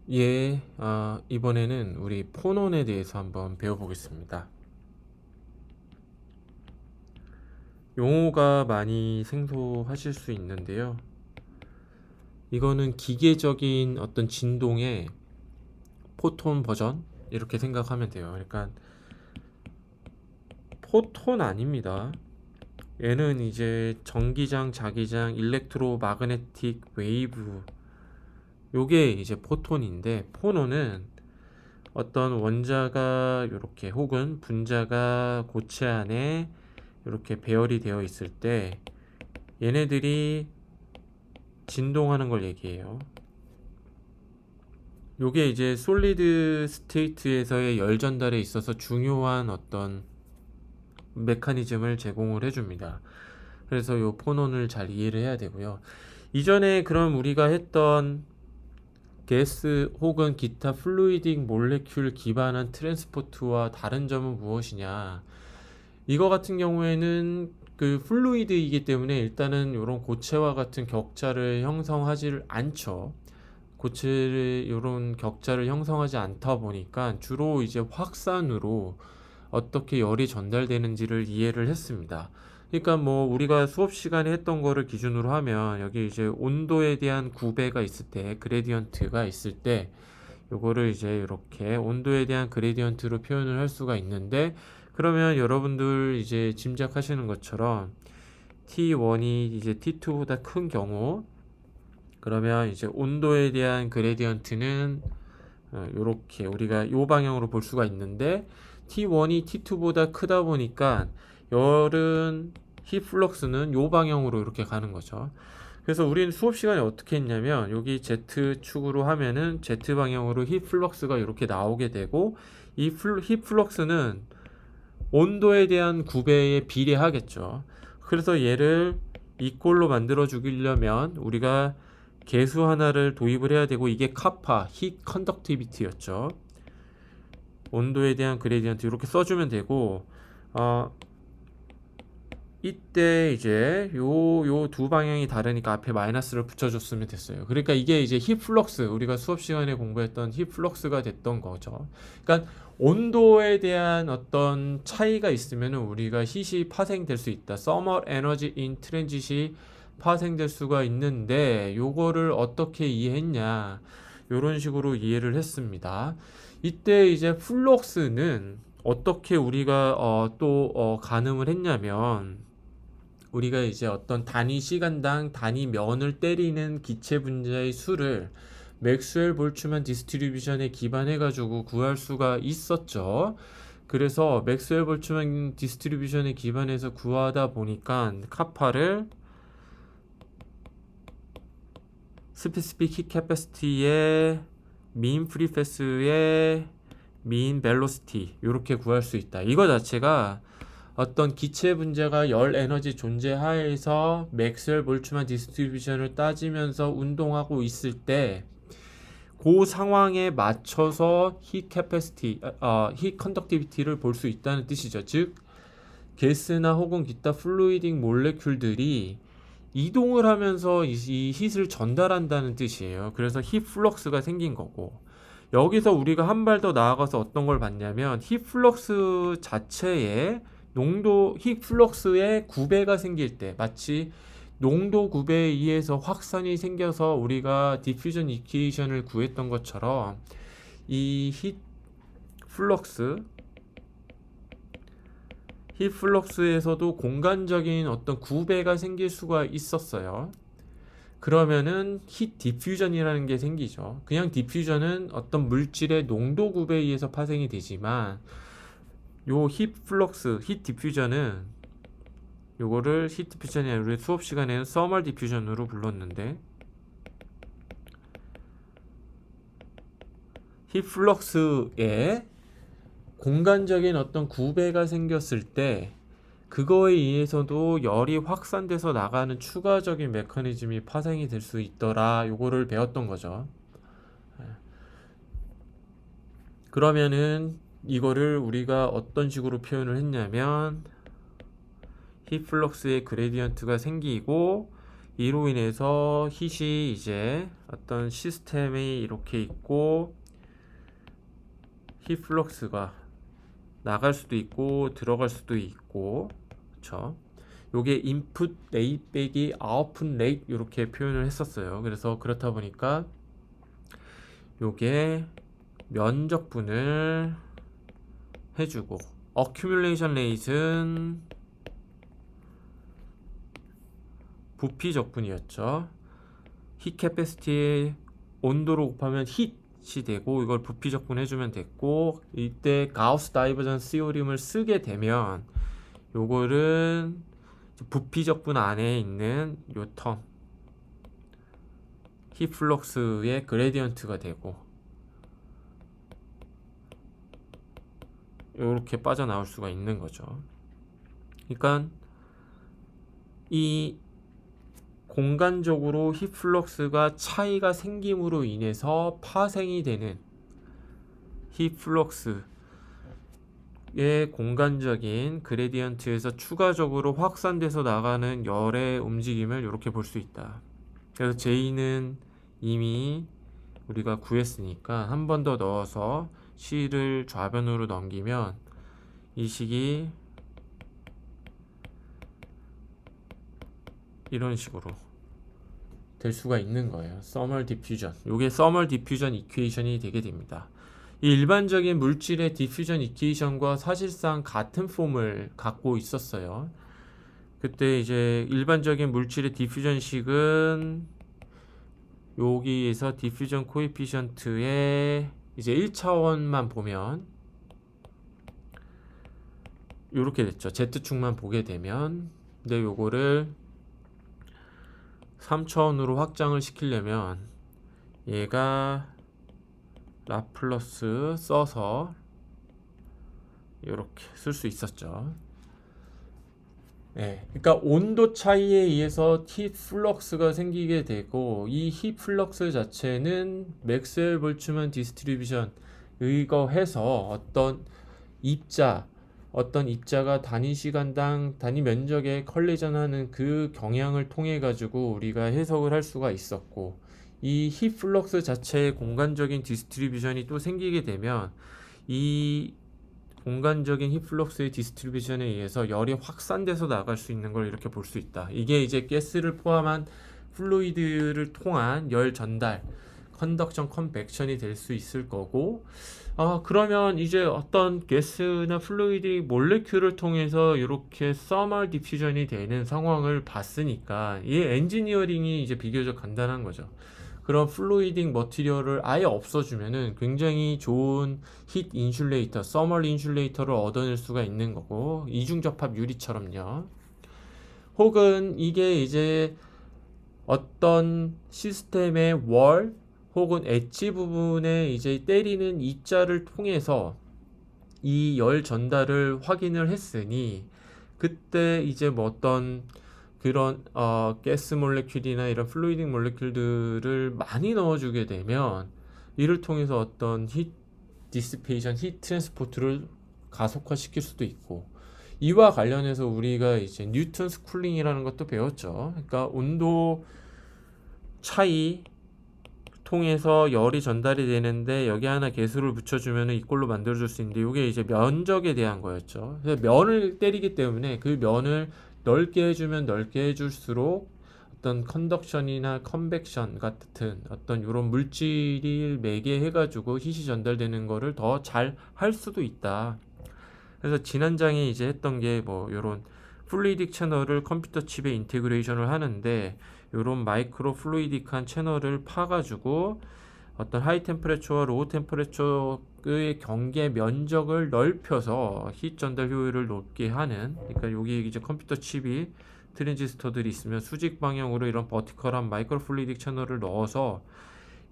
예, 이번에는 우리 폰온에 대해서 한번 배워보겠습니다. 용어가 많이 생소하실 수 있는데요. 이거는 기계적인 어떤 진동의 포톤 버전? 이렇게 생각하면 돼요. 그러니까 포톤 아닙니다. 얘는 이제 전기장, 자기장, 일렉트로 마그네틱 웨이브, 요게 이제 포톤인데, 포논은 어떤 원자가 이렇게 혹은 분자가 고체 안에 이렇게 배열이 되어 있을 때 얘네들이 진동하는 걸 얘기해요. 요게 이제 솔리드 스테이트에서의 열 전달에 있어서 중요한 어떤 메커니즘을 제공을 해줍니다. 그래서 요 포논을 잘 이해를 해야 되고요. 이전에 그럼 우리가 했던 가스 혹은 기타 플루이딩 몰레큘 기반한 트랜스포트와 다른 점은 무엇이냐? 이거 같은 경우에는 그 플루이드이기 때문에 일단은 이런 고체와 같은 격자를 형성하지 않죠. 고체를 이런 격자를 형성하지 않다 보니까 주로 이제 확산으로 어떻게 열이 전달되는지를 이해를 했습니다. 그러니까 뭐 우리가 수업 시간에 했던 거를 기준으로 하면 여기 이제 온도에 대한 구배가 있을 때 그레디언트가 있을 때 요거를 이제 이렇게 온도에 대한 그레디언트로 표현을 할 수가 있는데, 그러면 여러분들 이제 짐작하시는 것처럼 T1이 이제 T2보다 큰 경우, 그러면 이제 온도에 대한 그레디언트는 이렇게 우리가 요 방향으로 볼 수가 있는데, T1이 T2보다 크다 보니까 열은 힙플럭스는 요 방향으로 이렇게 가는 거죠. 그래서 우리는 수업 시간에 어떻게 했냐면 여기 Z축으로 하면은 Z 방향으로 힙플럭스가 이렇게 나오게 되고, 이 힙플럭스는 온도에 대한 구배에 비례하겠죠. 그래서 얘를 이꼴로 만들어 주려면 우리가 계수 하나를 도입을 해야 되고, 이게 카파, 히 컨덕티비티였죠. 온도에 대한 그레디언트 이렇게 써주면 되고, 어, 이때 이제 요 두 방향이 다르니까 앞에 마이너스를 붙여줬으면 됐어요. 그러니까 이게 이제 힙플럭스, 우리가 수업 시간에 공부했던 힙플럭스가 됐던 거죠. 그러니까 온도에 대한 어떤 차이가 있으면 우리가 힛이 파생될 수 있다. Thermal Energy in Transit이 파생될 수가 있는데, 요거를 어떻게 이해했냐, 요런 식으로 이해를 했습니다. 이때 이제 플럭스는 어떻게 우리가 가늠을 했냐면, 우리가 이제 어떤 단위 시간당 단위 면을 때리는 기체 분자의 수를 맥스웰 볼츠만 디스트리뷰션에 기반해 가지고 구할 수가 있었죠. 그래서 맥스웰 볼츠만 디스트리뷰션에 기반해서 구하다 보니까 카파를 스페시픽 히 캐패시티의 민 프리패스의 민 벨로시티 이렇게 구할 수 있다. 이거 자체가 어떤 기체 분자가 열 에너지 존재 하에서 맥스웰 볼츠만 디스트리뷰션을 따지면서 운동하고 있을 때 그 상황에 맞춰서 히 캐패시티, 히 컨덕티비티를 볼 수 있다는 뜻이죠. 즉 가스나 혹은 기타 플루이딩 몰레큘들이 이동을 하면서 이 힛을 전달한다는 뜻이에요. 그래서 힛 플럭스가 생긴 거고, 여기서 우리가 한 발 더 나아가서 어떤 걸 봤냐면 힛 플럭스 자체에 농도, 힛 플럭스의 구배가 생길 때 마치 농도 구배에 의해서 확산이 생겨서 우리가 디퓨전 이퀘이션을 구했던 것처럼 이 플럭스 힙플럭스에서도 공간적인 어떤 구배가 생길 수가 있었어요. 그러면은 힛 디퓨전이라는 게 생기죠. 그냥 디퓨전은 어떤 물질의 농도 구배에 의해서 파생이 되지만, 요 힙플럭스, 힛 디퓨전은 요거를 힛 디퓨전이 아니라 우리 수업 시간에는 서멀 디퓨전으로 불렀는데, 힙플럭스에 공간적인 어떤 구배가 생겼을 때 그거에 의해서도 열이 확산돼서 나가는 추가적인 메커니즘이 파생이 될 수 있더라. 요거를 배웠던 거죠. 그러면은 이거를 우리가 어떤 식으로 표현을 했냐면 힙플럭스의 그레디언트가 생기고 이로 인해서 힛이 이제 어떤 시스템이 이렇게 있고 힛 플럭스가 나갈 수도 있고 들어갈 수도 있고, 그쵸? 요게 인풋 레이트 빼기 아웃풋 레이트 이렇게 표현을 했었어요. 그래서 그렇다 보니까 요게 면적분을 해주고, 어큐뮬레이션 레이트는 부피 적분이었죠. 힛 캐패시티의 온도로 곱하면 힛이 되고, 이걸 부피 적분해주면 됐고, 이때 가우스 다이버전스 시오림을 쓰게 되면 요거는 부피 적분 안에 있는 요 텀 힛 플럭스의 그레디언트가 되고, 이렇게 빠져나올 수가 있는 거죠. 그러니까 이 공간적으로 힛 플럭스가 차이가 생김으로 인해서 파생이 되는 힛 플럭스의 공간적인 그레디언트에서 추가적으로 확산돼서 나가는 열의 움직임을 이렇게 볼 수 있다. 그래서 J는 이미 우리가 구했으니까 한 번 더 넣어서 C를 좌변으로 넘기면 이 식이 이런 식으로 될 수가 있는 거예요. 서멀 디퓨전. 요게 서멀 디퓨전 이퀘이션이 되게 됩니다. 이 일반적인 물질의 디퓨전 이퀘이션과 사실상 같은 폼을 갖고 있었어요. 그때 이제 일반적인 물질의 디퓨전식은 여기에서 디퓨전 코에피션트의 이제 1차원만 보면 요렇게 됐죠. Z축만 보게 되면. 근데 요거를 3차원으로 확장을 시키려면 얘가 라플러스 써서 이렇게 쓸 수 있었죠. 네, 그러니까 온도 차이에 의해서 힛 플럭스가 생기게 되고, 이 힛 플럭스 자체는 맥스웰 볼츠만 디스트리뷰션 의거해서 어떤 입자가 단위 시간당 단위 면적에 컬리전하는 그 경향을 통해 가지고 우리가 해석을 할 수가 있었고, 이 힛 플럭스 자체의 공간적인 디스트리뷰션이 또 생기게 되면 이 공간적인 힛 플럭스의 디스트리뷰션에 의해서 열이 확산돼서 나갈 수 있는 걸 이렇게 볼 수 있다. 이게 이제 가스를 포함한 플루이드를 통한 열 전달, 컨덕션 컨벡션이 될 수 있을 거고, 그러면 이제 어떤 가스나 플루이드 몰레큘을 통해서 이렇게 서멀 디퓨전이 되는 상황을 봤으니까 이 엔지니어링이 이제 비교적 간단한 거죠. 그런 플루이딩 머티리얼을 아예 없어주면은 굉장히 좋은 힛 인슐레이터, 서멀 인슐레이터를 얻어낼 수가 있는 거고, 이중접합 유리처럼요. 혹은 이게 이제 어떤 시스템의 월 혹은 엣지 부분에 이제 때리는 입자를 통해서 이 열 전달을 확인을 했으니, 그때 이제 뭐 어떤 그런 가스 몰레큘이나 이런 플루이딩 몰레큘들을 많이 넣어주게 되면 이를 통해서 어떤 힛 디시페이션, 힛 트랜스포트를 가속화시킬 수도 있고, 이와 관련해서 우리가 이제 뉴턴스 쿨링이라는 것도 배웠죠. 그러니까 온도 차이 통해서 열이 전달이 되는데 여기 하나 개수를 붙여주면 이꼴로 만들어줄 수 있는데, 이게 이제 면적에 대한 거였죠. 그래서 면을 때리기 때문에 그 면을 넓게 해주면 넓게 해줄수록 어떤 컨덕션이나 컨벡션 같은 어떤 이런 물질이 매개해가지고 힛이 전달되는 거를 더 잘 할 수도 있다. 그래서 지난 장에 이제 했던 게 뭐 이런 플루이딕 채널을 컴퓨터 칩에 인테그레이션을 하는데, 이런 마이크로 플루이딕한 채널을 파가지고 어떤 하이 템퍼레처와 로우 템퍼레처의 경계 면적을 넓혀서 힛 전달 효율을 높게 하는, 그러니까 여기 이제 컴퓨터 칩이 트랜지스터들이 있으면 수직 방향으로 이런 버티컬한 마이크로 플루이딕 채널을 넣어서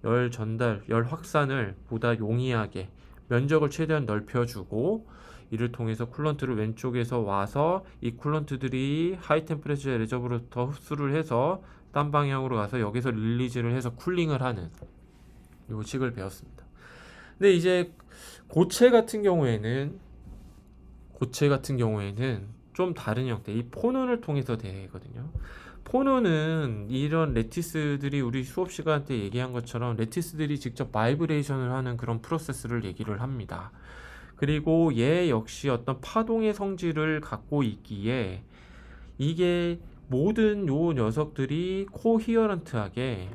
열 전달, 열 확산을 보다 용이하게 면적을 최대한 넓혀주고, 이를 통해서 쿨런트를 왼쪽에서 와서 이 쿨런트들이 하이 템퍼레처 레저브로부터 흡수를 해서 딴 방향으로 가서 여기서 릴리즈를 해서 쿨링을 하는 요식을 배웠습니다. 근데 이제 고체 같은 경우에는 좀 다른 형태, 이 포논을 통해서 되거든요. 포노는 이런 레티스들이 우리 수업 시간 때 얘기한 것처럼 레티스들이 직접 바이브레이션을 하는 그런 프로세스를 얘기를 합니다. 그리고 얘 역시 어떤 파동의 성질을 갖고 있기에 이게 모든 요 녀석들이 코히어런트하게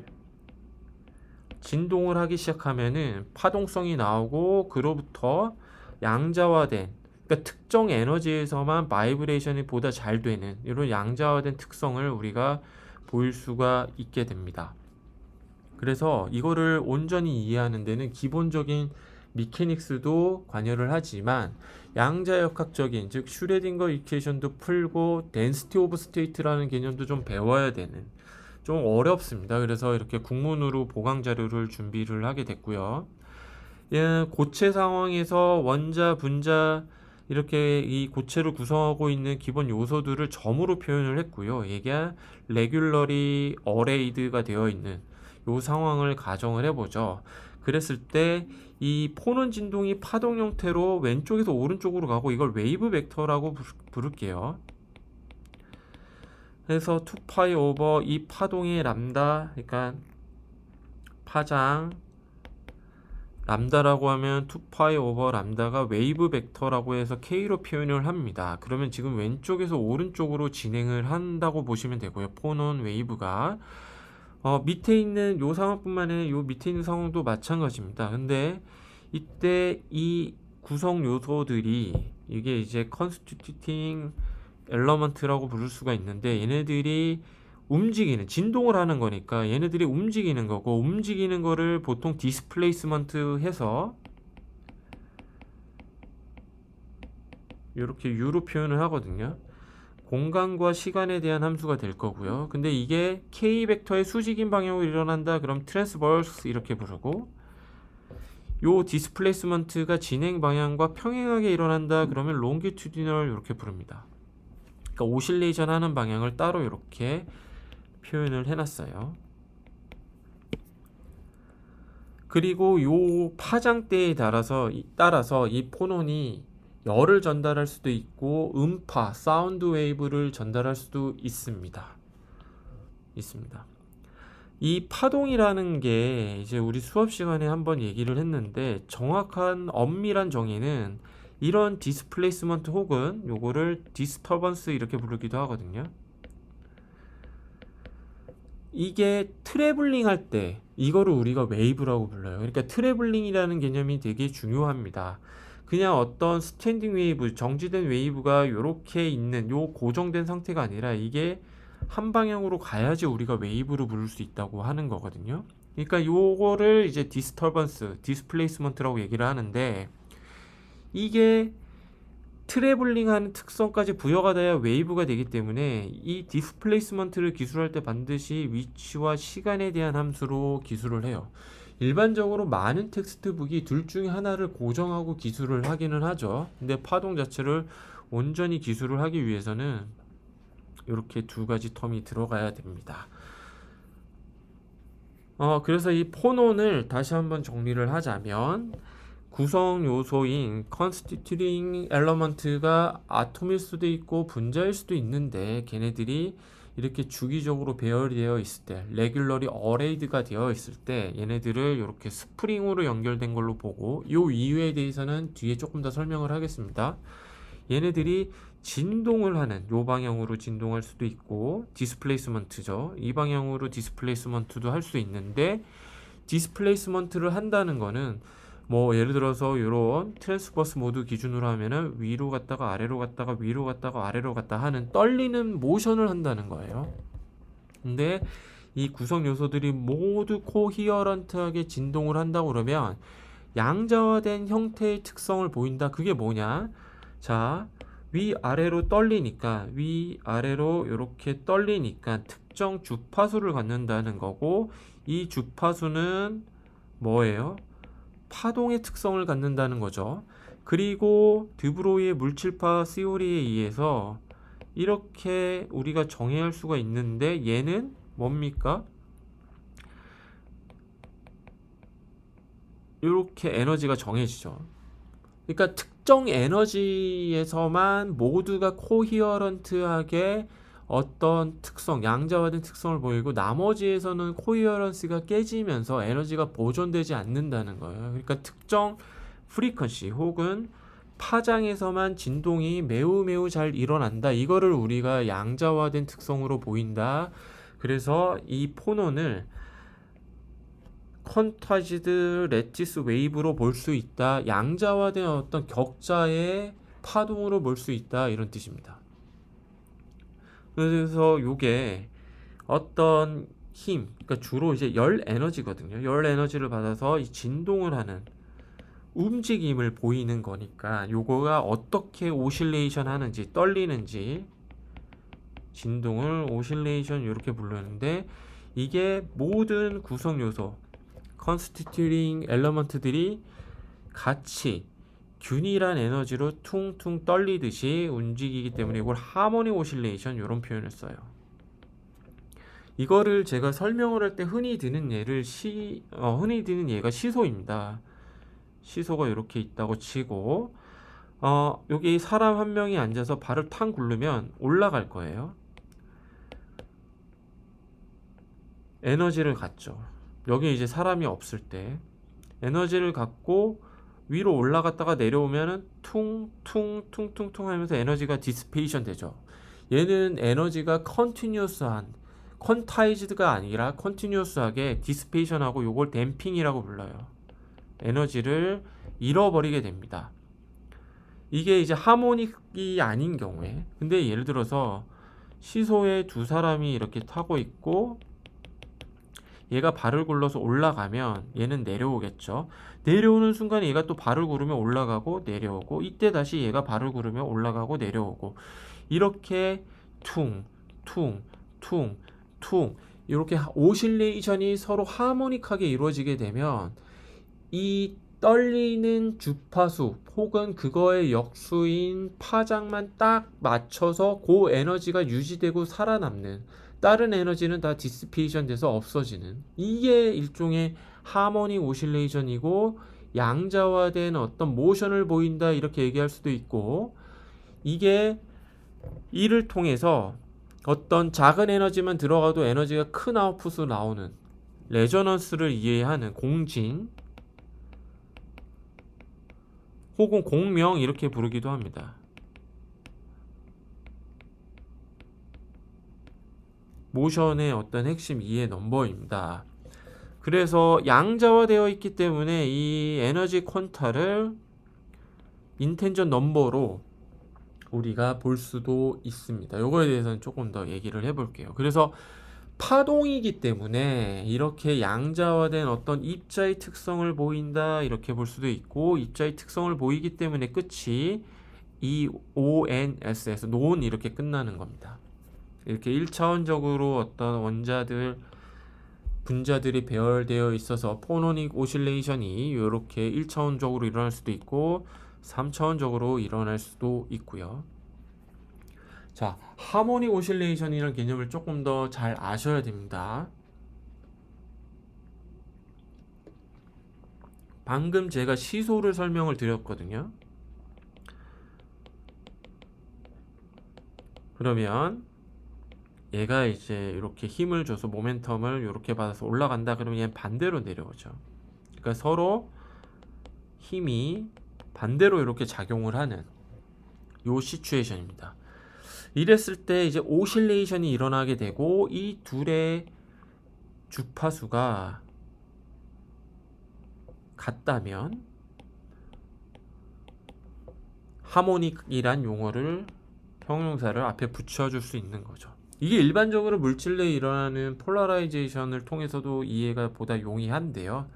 진동을 하기 시작하면은 파동성이 나오고 그로부터 양자화된, 그러니까 특정 에너지에서만 바이브레이션이 보다 잘 되는 이런 양자화된 특성을 우리가 보일 수가 있게 됩니다. 그래서 이거를 온전히 이해하는 데는 기본적인 미케닉스도 관여를 하지만 양자역학적인, 즉 슈레딩거 이퀘이션도 풀고 덴시티 오브 스테이트라는 개념도 좀 배워야 되는, 좀 어렵습니다. 그래서 이렇게 국문으로 보강 자료를 준비를 하게 됐고요. 예, 고체 상황에서 원자, 분자 이렇게 이 고체를 구성하고 있는 기본 요소들을 점으로 표현을 했고요. 이게 레귤러리 어레이드가 되어 있는 요 상황을 가정을 해보죠. 그랬을 때 이 포논 진동이 파동 형태로 왼쪽에서 오른쪽으로 가고 이걸 웨이브 벡터라고 부를게요. 그래서 2파이 오버 이 파동의 람다, 그러니까 파장 람다라고 하면 2파이 오버 람다가 웨이브 벡터라고 해서 K로 표현을 합니다. 그러면 지금 왼쪽에서 오른쪽으로 진행을 한다고 보시면 되고요. 포논 웨이브가 밑에 있는 요 상황뿐만 아니라 요 밑에 있는 상황도 마찬가지입니다. 근데 이때 이 구성 요소들이 이게 이제 constituting element라고 부를 수가 있는데 얘네들이 움직이는, 진동을 하는 거니까 얘네들이 움직이는 거고, 움직이는 거를 보통 디스플레이스먼트 해서 이렇게 U로 표현을 하거든요. 공간과 시간에 대한 함수가 될 거고요. 근데 이게 K 벡터의 수직인 방향으로 일어난다 그럼 트랜스버스 이렇게 부르고, 요 디스플레이스먼트가 진행 방향과 평행하게 일어난다 그러면 롱기튜디널 이렇게 부릅니다. 그러니까 오실레이션 하는 방향을 따로 이렇게 표현을 해놨어요. 그리고 요 파장대에 따라서 이 포논이 열을 전달할 수도 있고 음파, 사운드 웨이브를 전달할 수도 있습니다. 이 파동이라는 게 이제 우리 수업 시간에 한번 얘기를 했는데, 정확한 엄밀한 정의는 이런 디스플레이스먼트 혹은 요거를 디스터번스 이렇게 부르기도 하거든요. 이게 트래블링 할 때 이거를 우리가 웨이브라고 불러요. 그러니까 트래블링이라는 개념이 되게 중요합니다. 그냥 어떤 스탠딩 웨이브, 정지된 웨이브가 이렇게 있는 요 고정된 상태가 아니라 이게 한 방향으로 가야지 우리가 웨이브로 부를 수 있다고 하는 거거든요. 그러니까 요거를 이제 디스터번스, 디스플레이스먼트라고 얘기를 하는데, 이게 트래블링하는 특성까지 부여가 돼야 웨이브가 되기 때문에 이 디스플레이스먼트를 기술할 때 반드시 위치와 시간에 대한 함수로 기술을 해요. 일반적으로 많은 텍스트북이 둘 중에 하나를 고정하고 기술을 하기는 하죠. 근데 파동 자체를 온전히 기술을 하기 위해서는 이렇게 두 가지 텀이 들어가야 됩니다. 그래서 이 포논을 다시 한번 정리를 하자면, 구성 요소인 constituting element가 아톰일 수도 있고 분자일 수도 있는데, 걔네들이 이렇게 주기적으로 배열되어 있을 때, 레귤러리 어레이드가 되어 있을 때 얘네들을 이렇게 스프링으로 연결된 걸로 보고, 요 이유에 대해서는 뒤에 조금 더 설명을 하겠습니다. 얘네들이 진동을 하는, 요 방향으로 진동할 수도 있고, 디스플레이스먼트죠. 이 방향으로 디스플레이스먼트도 할 수 있는데, 디스플레이스먼트를 한다는 거는 뭐 예를 들어서 이런 트랜스버스 모드 기준으로 하면은 위로 갔다가 아래로 갔다가 위로 갔다가 아래로 갔다 하는 떨리는 모션을 한다는 거예요. 근데 이 구성 요소들이 모두 코히어런트하게 진동을 한다고 그러면 양자화된 형태의 특성을 보인다. 그게 뭐냐? 자, 위아래로 떨리니까, 위아래로 이렇게 떨리니까 특정 주파수를 갖는다는 거고, 이 주파수는 뭐예요? 파동의 특성을 갖는다는 거죠. 그리고 드브로이의 물질파 시오리에 의해서 이렇게 우리가 정의할 수가 있는데, 얘는 뭡니까? 이렇게 에너지가 정해지죠. 그러니까 특정 에너지에서만 모두가 코히어런트하게 어떤 특성, 양자화된 특성을 보이고 나머지에서는 코이어런스가 깨지면서 에너지가 보존되지 않는다는 거예요. 그러니까 특정 프리퀀시 혹은 파장에서만 진동이 매우 매우 잘 일어난다. 이거를 우리가 양자화된 특성으로 보인다. 그래서 이 포논을 퀀타이즈드 레티스 웨이브로 볼 수 있다. 양자화된 어떤 격자의 파동으로 볼 수 있다. 이런 뜻입니다. 그래서 요게 어떤 힘, 그러니까 주로 이제 열 에너지거든요. 열 에너지를 받아서 이 진동을 하는 움직임을 보이는 거니까 요거가 어떻게 오실레이션 하는지, 떨리는지, 진동을 오실레이션 이렇게 부르는데, 이게 모든 구성 요소 constituting element들이 같이 균일한 에너지로 퉁퉁 떨리듯이 움직이기 때문에 이걸 하모닉 오실레이션 이런 표현을 써요. 이거를 제가 설명을 할 때 흔히 드는 예가 시소입니다. 시소가 이렇게 있다고 치고, 여기 사람 한 명이 앉아서 발을 탕 굴르면 올라갈 거예요. 에너지를 갖죠. 여기 이제 사람이 없을 때 에너지를 갖고 위로 올라갔다가 내려오면은 퉁퉁퉁퉁퉁 하면서 에너지가 디스페이션 되죠. 얘는 에너지가 컨티뉴어스한, 퀀타이즈드가 아니라 컨티뉴어스하게 디스페이션하고 요걸 댐핑이라고 불러요. 에너지를 잃어버리게 됩니다. 이게 이제 하모닉이 아닌 경우에, 근데 예를 들어서 시소에 두 사람이 이렇게 타고 있고 얘가 발을 굴러서 올라가면 얘는 내려오겠죠. 내려오는 순간 얘가 또 발을 구르면 올라가고 내려오고, 이때 다시 얘가 발을 구르면 올라가고 내려오고, 이렇게 퉁, 퉁, 퉁, 퉁 이렇게 오실레이션이 서로 하모닉하게 이루어지게 되면 이 떨리는 주파수 혹은 그거의 역수인 파장만 딱 맞춰서 그 에너지가 유지되고 살아남는, 다른 에너지는 다 디스페이션 돼서 없어지는, 이게 일종의 하모닉 오실레이션이고 양자화된 어떤 모션을 보인다 이렇게 얘기할 수도 있고, 이게 이를 통해서 어떤 작은 에너지만 들어가도 에너지가 큰 아웃풋으로 나오는 레저넌스를 이해하는 공진 혹은 공명 이렇게 부르기도 합니다. 모션의 어떤 핵심 이해 넘버입니다. 그래서 양자화되어 있기 때문에 이 에너지 퀀타를 인텐전 넘버로 우리가 볼 수도 있습니다. 이거에 대해서는 조금 더 얘기를 해볼게요. 그래서 파동이기 때문에 이렇게 양자화된 어떤 입자의 특성을 보인다 이렇게 볼 수도 있고, 입자의 특성을 보이기 때문에 끝이 EONS에서 논 이렇게 끝나는 겁니다. 이렇게 1차원적으로 어떤 원자들, 분자들이 배열되어 있어서 포노닉 오실레이션이 이렇게 1차원적으로 일어날 수도 있고 3차원적으로 일어날 수도 있고요. 자, 하모닉 오실레이션이라는 개념을 조금 더 잘 아셔야 됩니다. 방금 제가 시소를 설명을 드렸거든요. 그러면 얘가 이제 이렇게 힘을 줘서 모멘텀을 이렇게 받아서 올라간다 그러면 얘는 반대로 내려오죠. 그러니까 서로 힘이 반대로 이렇게 작용을 하는 요 시츄에이션입니다. 이랬을 때 이제 오실레이션이 일어나게 되고 이 둘의 주파수가 같다면 하모닉이란 용어를, 형용사를 앞에 붙여줄 수 있는 거죠. 이게 일반적으로 물질 내에 일어나는 폴라라이제이션을 통해서도 이해가 보다 용이한데요.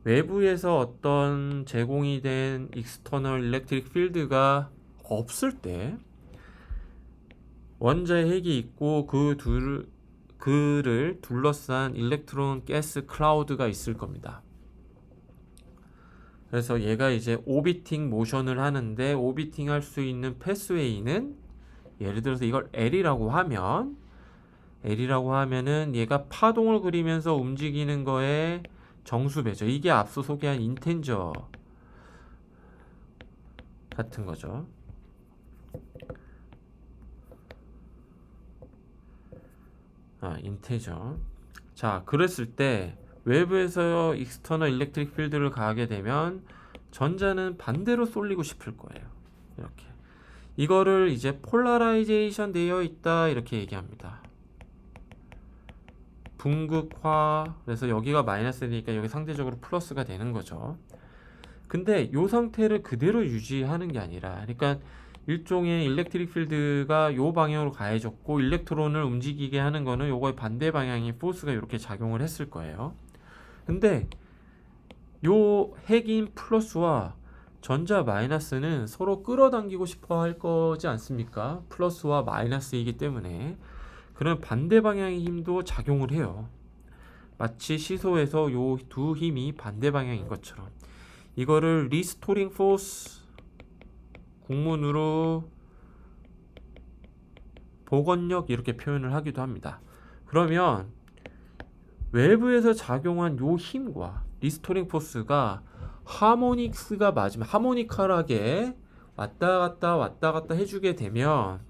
외부에서 어떤 제공이 된 익스터널 일렉트릭 필드가 없을 때 원자의 핵이 있고 그를 둘러싼 일렉트론 가스 클라우드가 있을 겁니다. 그래서 얘가 이제 오비팅 모션을 하는데, 오비팅 할 수 있는 패스웨이는 예를 들어서 이걸 L이라고 하면은 얘가 파동을 그리면서 움직이는 거에 정수배죠. 이게 앞서 소개한 인텐저 같은 거죠. 인테저. 자, 그랬을 때 외부에서 익스터널 일렉트릭 필드를 가하게 되면 전자는 반대로 쏠리고 싶을 거예요. 이렇게. 이거를 이제 폴라라이제이션 되어 있다 이렇게 얘기합니다. 분극화. 그래서 여기가 마이너스니까 여기 상대적으로 플러스가 되는 거죠. 근데 이 상태를 그대로 유지하는 게 아니라, 그러니까 일종의 일렉트릭 필드가 요 방향으로 가해졌고 일렉트론을 움직이게 하는 거는 요거의 반대 방향의 포스가 이렇게 작용을 했을 거예요. 근데 요 핵인 플러스와 전자 마이너스는 서로 끌어당기고 싶어 할 거지 않습니까? 플러스와 마이너스이기 때문에. 그런 반대 방향의 힘도 작용을 해요. 마치 시소에서 요 두 힘이 반대 방향인 것처럼. 이거를 리스토링 포스, 국문으로 복원력 이렇게 표현을 하기도 합니다. 그러면 외부에서 작용한 요 힘과 리스토링 포스가 하모닉스가 맞으면, 하모니컬하게 왔다 갔다 해주게 되면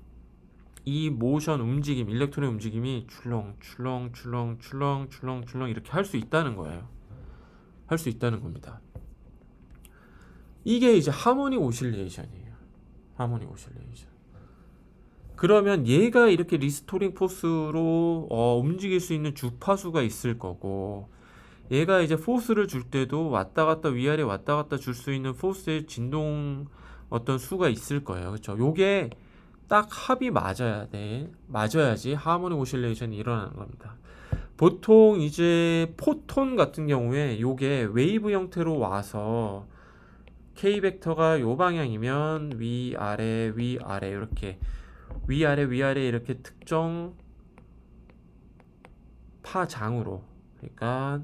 이 모션 움직임, 일렉트론의 움직임이 출렁 이렇게 할 수 있다는 거예요. 할 수 있다는 겁니다. 이게 이제 하모닉 오실레이션이에요. 하모닉 오실레이션. 그러면 얘가 이렇게 리스토링 포스로 움직일 수 있는 주파수가 있을 거고, 얘가 이제 포스를 줄 때도 왔다 갔다 위아래 왔다 갔다 줄 수 있는 포스의 진동 어떤 수가 있을 거예요. 그렇죠? 요게 딱 합이 맞아야 돼. 맞아야지 하모닉 오실레이션이 일어나는 겁니다. 보통 이제 포톤 같은 경우에 요게 웨이브 형태로 와서 K 벡터가 요 방향이면 위아래 이렇게 위아래 이렇게 특정 파장으로, 그러니까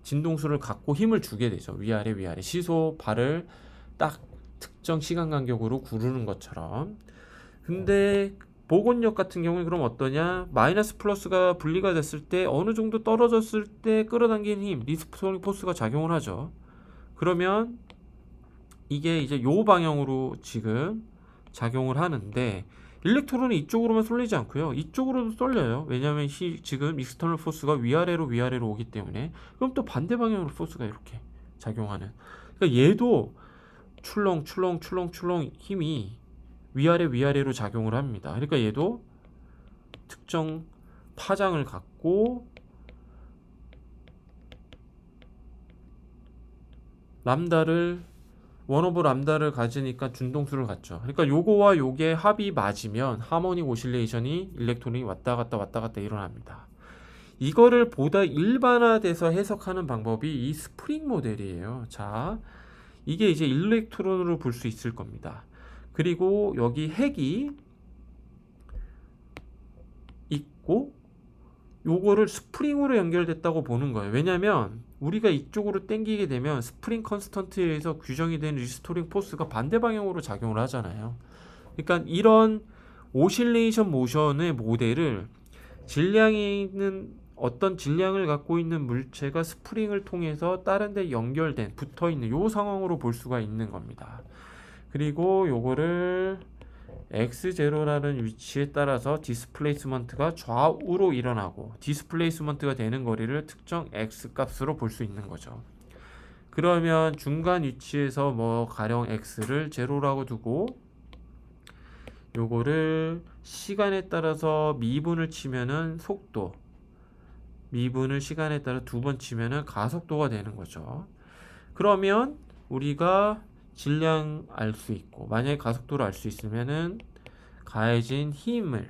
진동수를 갖고 힘을 주게 되죠. 위아래 시소 발을 딱 특정 시간 간격으로 구르는 것처럼. 근데 복원력 같은 경우에 그럼 어떠냐? 마이너스 플러스가 분리가 됐을 때 어느 정도 떨어졌을 때 끌어당기는 힘, 리스토링 포스가 작용을 하죠. 그러면 이게 이제 요 방향으로 지금 작용을 하는데, 일렉트론은 이쪽으로만 쏠리지 않고요, 이쪽으로도 쏠려요. 왜냐하면 지금 익스터널 포스가 위아래로 오기 때문에. 그럼 또 반대 방향으로 포스가 이렇게 작용하는. 그러니까 얘도 출렁 힘이 위아래로 작용을 합니다. 그러니까 얘도 특정 파장을 갖고 람다를 원오브 람다를 가지니까 준동수를 갖죠. 그러니까 요거와 요게 합이 맞으면 하모닉 오실레이션이 일렉트론이 왔다 갔다 일어납니다. 이거를 보다 일반화돼서 해석하는 방법이 이 스프링 모델이에요. 자, 이게 이제 일렉트론으로 볼 수 있을 겁니다. 그리고 여기 핵이 있고 요거를 스프링으로 연결됐다고 보는 거예요. 왜냐면 우리가 이쪽으로 당기게 되면 스프링 컨스턴트에 의해서 규정이 된 리스토링 포스가 반대 방향으로 작용을 하잖아요. 그러니까 이런 오실레이션 모션의 모델을 질량이 있는 어떤 질량을 갖고 있는 물체가 스프링을 통해서 다른 데 연결된, 붙어 있는 요 상황으로 볼 수가 있는 겁니다. 그리고 요거를 x0라는 위치에 따라서 디스플레이스먼트가 좌우로 일어나고 디스플레이스먼트가 되는 거리를 특정 x 값으로 볼 수 있는 거죠. 그러면 중간 위치에서 뭐 가령 x를 0라고 두고 요거를 시간에 따라서 미분을 치면은 속도, 미분을 시간에 따라 두 번 치면은 가속도가 되는 거죠. 그러면 우리가 질량 알 수 있고, 만약에 가속도를 알 수 있으면은 가해진 힘을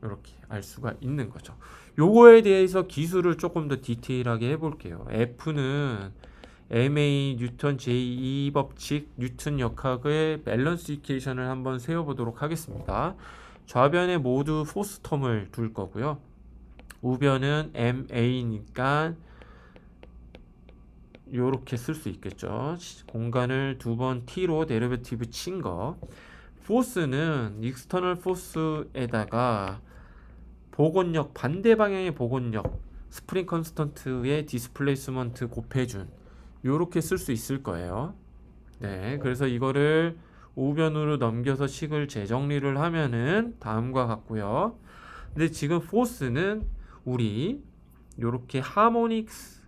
이렇게 알 수가 있는 거죠. 요거에 대해서 기술을 조금 더 디테일하게 해볼게요. F는 ma 뉴턴 제2 법칙 뉴턴 역학의 밸런스 이퀘이션을 한번 세워보도록 하겠습니다. 좌변에 모두 포스 텀을 둘 거고요. 우변은 ma니까 요렇게 쓸 수 있겠죠. 공간을 두 번 t로 데리베티브 친 거. 포스는 익스터널 포스에다가 복원력, 반대 방향의 복원력, 스프링 컨스턴트의 디스플레이스먼트 곱해준, 요렇게 쓸 수 있을 거예요. 네, 그래서 이거를 우변으로 넘겨서 식을 재정리를 하면은 다음과 같고요. 근데 지금 포스는 우리 요렇게 하모닉스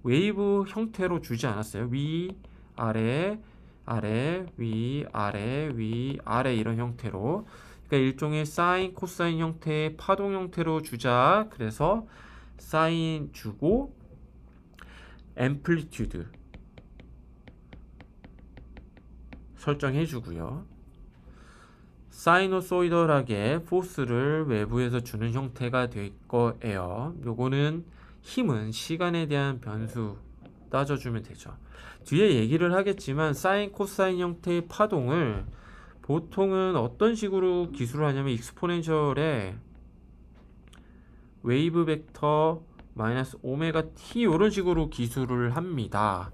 웨이브 형태로 주지 않았어요. 위, 아래, 아래, 위, 아래, 위, 아래 이런 형태로. 그러니까 일종의 사인, 코사인 형태의 파동 형태로 주자. 그래서 사인 주고 앰플리튜드 설정해 주고요. 사이노소이덜하게 포스를 외부에서 주는 형태가 될 거예요. 요거는 힘은 시간에 대한 변수 따져주면 되죠. 뒤에 얘기를 하겠지만 사인, 코사인 형태의 파동을 보통은 어떤 식으로 기술을 하냐면 익스포넨셜에 웨이브 벡터 마이너스 오메가 t 이런 식으로 기술을 합니다.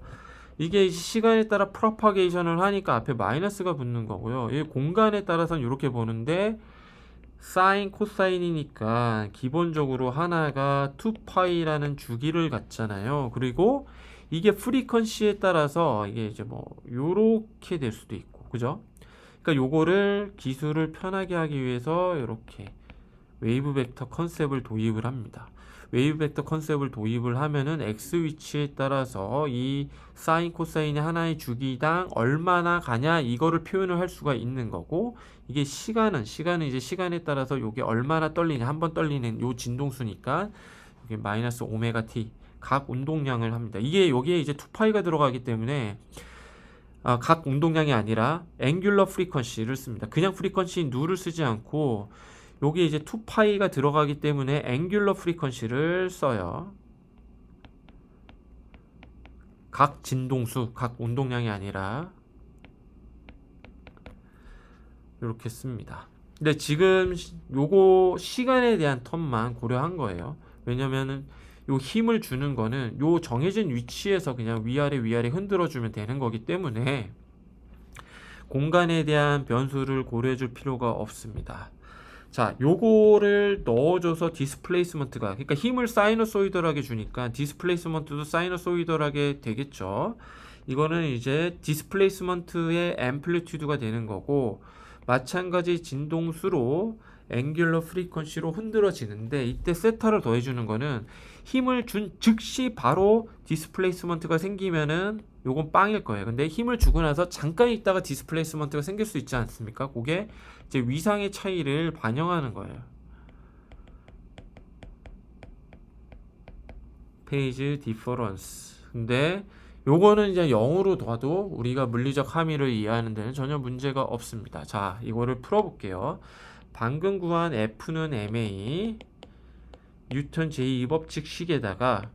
이게 시간에 따라 프로파게이션을 하니까 앞에 마이너스가 붙는 거고요. 이 공간에 따라서는 이렇게 보는데 사인, 코사인이니까 기본적으로 하나가 2파이라는 주기를 갖잖아요. 그리고 이게 프리퀀시에 따라서 이게 이제 뭐 요렇게 될 수도 있고, 그죠? 그러니까 요거를 기술을 편하게 하기 위해서 이렇게 웨이브 벡터 컨셉을 도입을 합니다. 웨이브 벡터 컨셉을 도입을 하면은 x 위치에 따라서 이 사인, 코사인이 하나의 주기당 얼마나 가냐 이거를 표현을 할 수가 있는 거고, 이게 시간은 이제 시간에 따라서 요게 얼마나 떨리냐, 한번 떨리는 요 진동수니까 이게 마이너스 오메가 t 각 운동량을 합니다. 이게 여기에 이제 2파이가 들어가기 때문에 각 운동량이 아니라 앵귤러 프리퀀시를 씁니다. 그냥 프리퀀시 누를 쓰지 않고 여기 이제 2파이가 들어가기 때문에 앵귤러 프리퀀시를 써요. 각 진동수, 각 운동량이 아니라 이렇게 씁니다. 근데 지금 요거 시간에 대한 텀만 고려한 거예요. 왜냐면은 요 힘을 주는 거는 요 정해진 위치에서 그냥 위아래 흔들어 주면 되는 거기 때문에 공간에 대한 변수를 고려해 줄 필요가 없습니다. 자, 요거를 넣어줘서 디스플레이스먼트가, 그러니까 힘을 사이너소이덜하게 주니까 디스플레이스먼트도 사이너소이덜하게 되겠죠. 이거는 이제 디스플레이스먼트의 앰플리튜드가 되는 거고, 마찬가지 진동수로 앵귤러 프리퀀시로 흔들어지는데, 이때 세타를 더해주는 거는 힘을 준 즉시 바로 디스플레이스먼트가 생기면은 요건 빵일 거예요. 근데 힘을 주고 나서 잠깐 있다가 디스플레이스먼트가 생길 수 있지 않습니까? 그게 이제 위상의 차이를 반영하는 거예요. 페이지 디퍼런스. 근데 요거는 이제 0으로 둬도 우리가 물리적 함의를 이해하는 데는 전혀 문제가 없습니다. 자, 이거를 풀어볼게요. 방금 구한 F는 ma 뉴턴 제2법칙 식에다가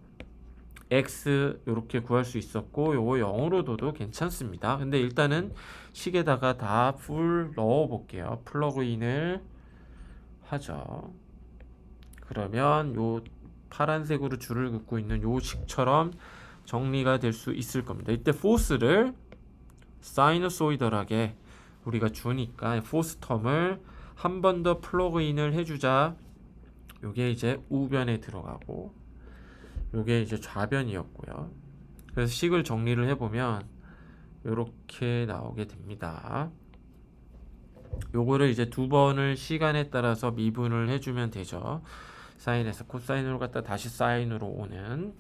x 이렇게 구할 수 있었고, 요거 0으로 둬도 괜찮습니다. 근데 일단은 식에다가 다 풀 넣어 볼게요. 플러그인을 하죠. 그러면 요 파란색으로 줄을 긋고 있는 요 식처럼 정리가 될 수 있을 겁니다. 이때 포스를 사이너소이덜하게 우리가 주니까 포스 텀을 한 번 더 플러그인을 해주자. 요게 이제 우변에 들어가고 요게 이제 좌변이었고요. 그래서 식을 정리를 해보면 요렇게 나오게 됩니다. 요거를 이제 두 번을 시간에 따라서 미분을 해주면 되죠. 사인에서 코사인으로 갔다 다시 사인으로 오는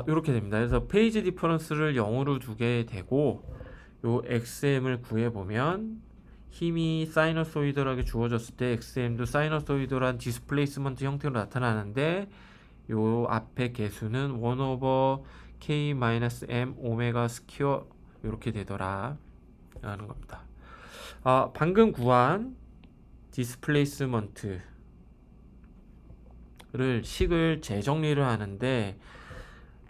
요렇게 됩니다. 그래서 페이지 디퍼런스를 0으로 두게 되고, 요 XM을 구해보면 힘이 사이너소이덜하게 주어졌을 때 XM도 사이너소이덜한 디스플레이스먼트 형태로 나타나는데, 요 앞에 개수는 1 오버 K-M 오메가 스퀘어 이렇게 되더라 라는 겁니다. 방금 구한 디스플레이스먼트를 식을 재정리를 하는데,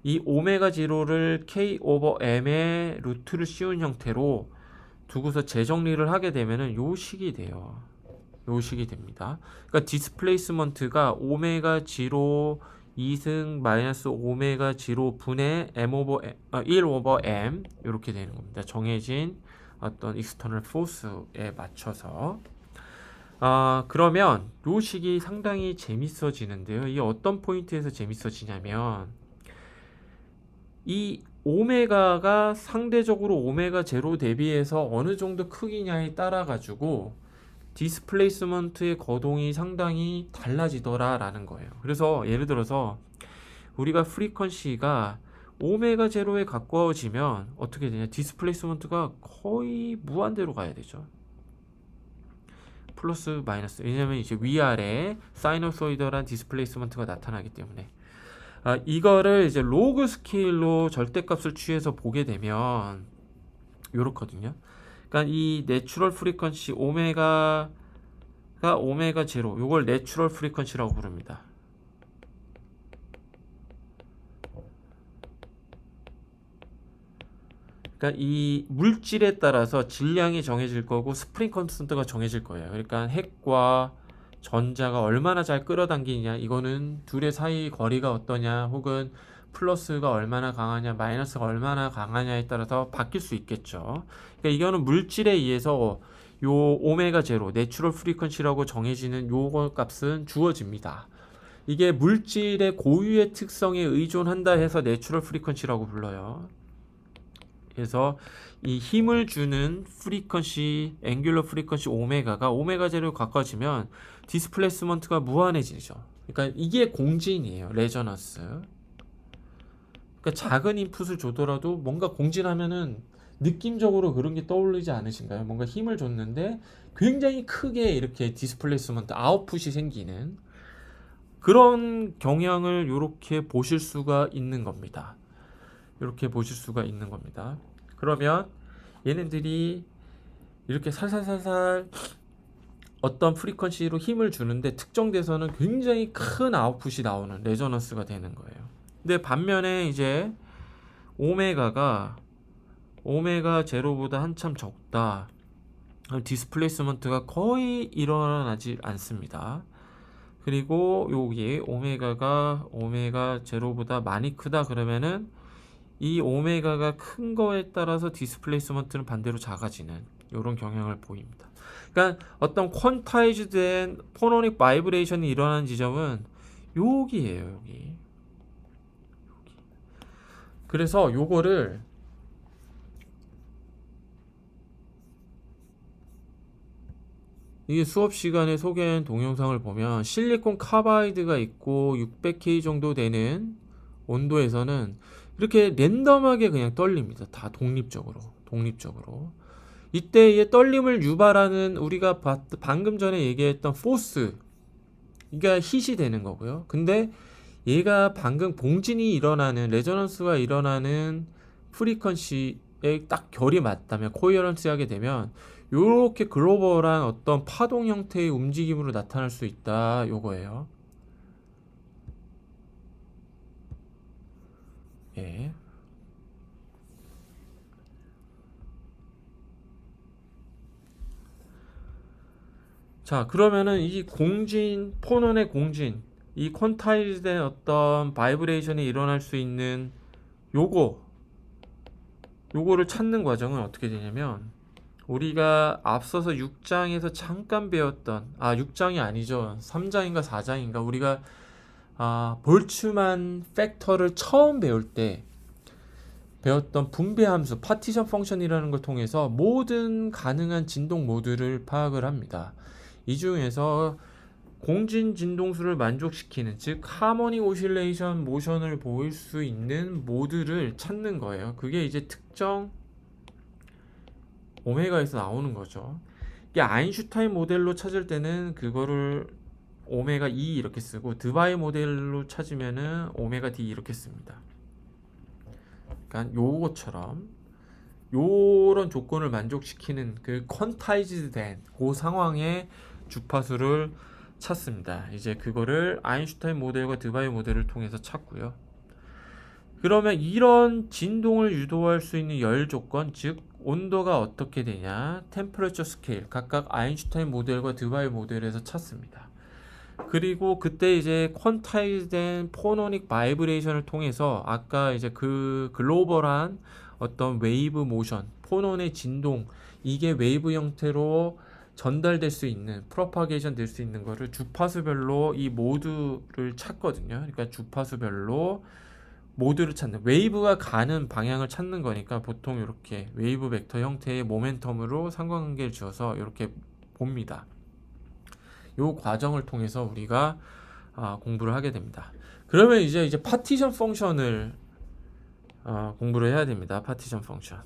이 오메가 제로를 K 오버 M의 루트를 씌운 형태로 두고서 재정리를 하게 되면은 요 식이 돼요. 요 식이 됩니다. 그러니까 디스플레이스먼트가 오메가 제로 2승 마이너스 오메가 제로 분의 M 오버 1 오버 M 이렇게 되는 겁니다. 정해진 어떤 익스터널 포스에 맞춰서. 그러면 요 식이 상당히 재밌어지는데요. 이게 어떤 포인트에서 재밌어지냐면, 이 오메가가 상대적으로 오메가 제로 대비해서 어느 정도 크기냐에 따라 가지고 디스플레이스먼트의 거동이 상당히 달라지더라라는 거예요. 그래서 예를 들어서 우리가 프리퀀시가 오메가 제로에 가까워지면 어떻게 되냐? 디스플레이스먼트가 거의 무한대로 가야 되죠. 플러스 마이너스. 왜냐면 이제 위아래 사이너소이더란 디스플레이스먼트가 나타나기 때문에. 이거를 이제 로그 스케일로 절대값을 취해서 보게 되면 요렇거든요. 그러니까 이 내추럴 프리퀀시 오메가가 오메가 제로, 요걸 내추럴 프리퀀시라고 부릅니다. 그러니까 이 물질에 따라서 질량이 정해질 거고 스프링 컨스턴트가 정해질 거예요. 그러니까 핵과 전자가 얼마나 잘 끌어당기냐, 이거는 둘의 사이 거리가 어떠냐, 혹은 플러스가 얼마나 강하냐, 마이너스가 얼마나 강하냐에 따라서 바뀔 수 있겠죠. 그러니까 이거는 물질에 의해서 요 오메가 제로, 내추럴 프리퀀시라고 정해지는 요거 값은 주어집니다. 이게 물질의 고유의 특성에 의존한다 해서 내추럴 프리퀀시라고 불러요. 그래서 이 힘을 주는 프리퀀시, 앵귤러 프리퀀시 오메가가 오메가 제로에 가까워지면 디스플레이스먼트가 무한해지죠. 그러니까 이게 공진이에요. 레저넌스. 그러니까 작은 인풋을 주더라도 뭔가 공진하면은 느낌적으로 그런 게 떠오르지 않으신가요? 뭔가 힘을 줬는데 굉장히 크게 이렇게 디스플레이스먼트 아웃풋이 생기는 그런 경향을 이렇게 보실 수가 있는 겁니다. 이렇게 보실 수가 있는 겁니다. 그러면 얘네들이 이렇게 살살살살 어떤 프리퀀시로 힘을 주는데 특정돼서는 굉장히 큰 아웃풋이 나오는 레저넌스가 되는 거예요. 근데 반면에 이제 오메가가 오메가 제로보다 한참 적다. 디스플레이스먼트가 거의 일어나지 않습니다. 그리고 여기 오메가가 오메가 제로보다 많이 크다 그러면은 이 오메가가 큰 거에 따라서 디스플레이스먼트는 반대로 작아지는 이런 경향을 보입니다. 그러니까 어떤 퀀타이즈된 포노닉 바이브레이션이 일어나는 지점은 여기예요. 여기. 그래서 요거를 이 수업 시간에 소개한 동영상을 보면 실리콘 카바이드가 있고 600K 정도 되는 온도에서는 이렇게 랜덤하게 그냥 떨립니다. 다 독립적으로. 이때 이 떨림을 유발하는 우리가 방금 전에 얘기했던 포스, 이게 hit이 되는 거고요. 근데 얘가 방금 봉진이 일어나는 레저넌스가 일어나는 프리퀀시에 딱 결이 맞다면 코헤런스 하게 되면 요렇게 글로벌한 어떤 파동 형태의 움직임으로 나타날 수 있다 요거예요. 예. 자, 그러면은 이 공진, 포논의 공진, 이 퀀타이즈된 어떤 바이브레이션이 일어날 수 있는 요거를 찾는 과정은 어떻게 되냐면 우리가 앞서서 6장에서 잠깐 배웠던 6장이 아니죠. 3장인가 4장인가 우리가 볼츠만 팩터를 처음 배울 때 배웠던 분배 함수 파티션 펑션이라는 걸 통해서 모든 가능한 진동 모드를 파악을 합니다. 이 중에서 공진 진동수를 만족시키는 즉 하모닉 오실레이션 모션을 보일 수 있는 모드를 찾는 거예요. 그게 이제 특정 오메가에서 나오는 거죠. 이게 아인슈타인 모델로 찾을 때는 그거를 오메가 2 이렇게 쓰고 드바이 모델로 찾으면은 오메가 D 이렇게 씁니다. 그러니까 요것처럼 요런 조건을 만족시키는 그 퀀타이즈드 된 그 상황의 주파수를 찾습니다. 이제 그거를 아인슈타인 모델과 드바이 모델을 통해서 찾고요. 그러면 이런 진동을 유도할 수 있는 열 조건, 즉 온도가 어떻게 되냐, 템퍼레처 스케일 각각 아인슈타인 모델과 드바이 모델에서 찾습니다. 그리고 그때 이제 퀀타이즈된 포노닉 바이브레이션을 통해서 아까 이제 그 글로벌한 어떤 웨이브 모션, 포논의 진동, 이게 웨이브 형태로 전달될 수 있는, 프로파게이션 될 수 있는 거를 주파수별로 이 모드를 찾거든요. 그러니까 주파수별로 모드를 찾는, 웨이브가 가는 방향을 찾는 거니까 보통 이렇게 웨이브 벡터 형태의 모멘텀으로 상관관계를 지어서 이렇게 봅니다. 요 과정을 통해서 우리가 공부를 하게 됩니다. 그러면 이제 파티션 펑션을 공부를 해야 됩니다. 파티션 펑션.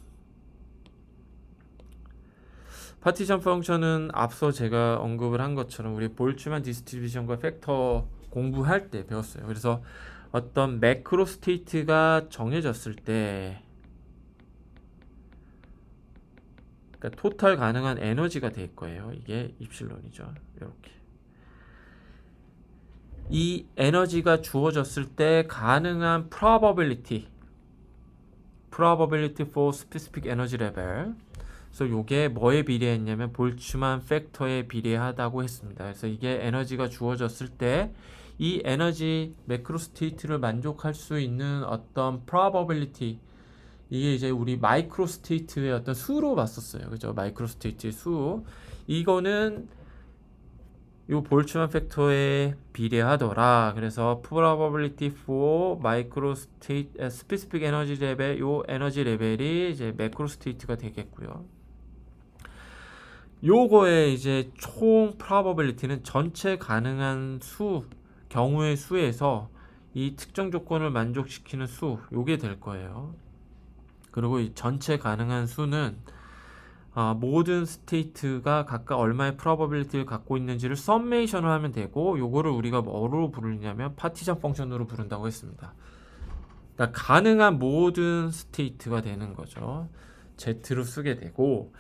파티션 펑션은 앞서 제가 언급을 한 것처럼 우리 볼츠만 디스트리뷰션과 팩터 공부할 때 배웠어요. 그래서 어떤 매크로 스테이트가 정해졌을 때, 그러니까 토탈 가능한 에너지가 될 거예요. 이게 입실론이죠. 이렇게. 이 에너지가 주어졌을 때 가능한 probability for specific energy level. 그래서 이게 뭐에 비례했냐면 볼츠만 팩터에 비례하다고 했습니다. 그래서 이게 에너지가 주어졌을 때 이 에너지 매크로 스테이트를 만족할 수 있는 어떤 probability, 이게 이제 우리 마이크로 스테이트의 어떤 수로 봤었어요. 그죠? 마이크로 스테이트의 수. 이거는 요 볼츠만 팩터에 비례하더라. 그래서 probability for micro state specific energy level, 요 에너지 레벨이 이제 매크로 스테이트가 되겠고요. 요거의 이제 총 probability는 전체 가능한 수, 경우의 수에서 이 특정 조건을 만족시키는 수, 요게 될 거예요. 그리고 이 전체 가능한 수는 모든 스테이트가 각각 얼마의 probability를 갖고 있는지를 썸메이션을 하면 되고, 요거를 우리가 뭐로 부르냐면 파티션 펑션으로 부른다고 했습니다. 그러니까 가능한 모든 스테이트가 되는 거죠. Z로 쓰게 되고,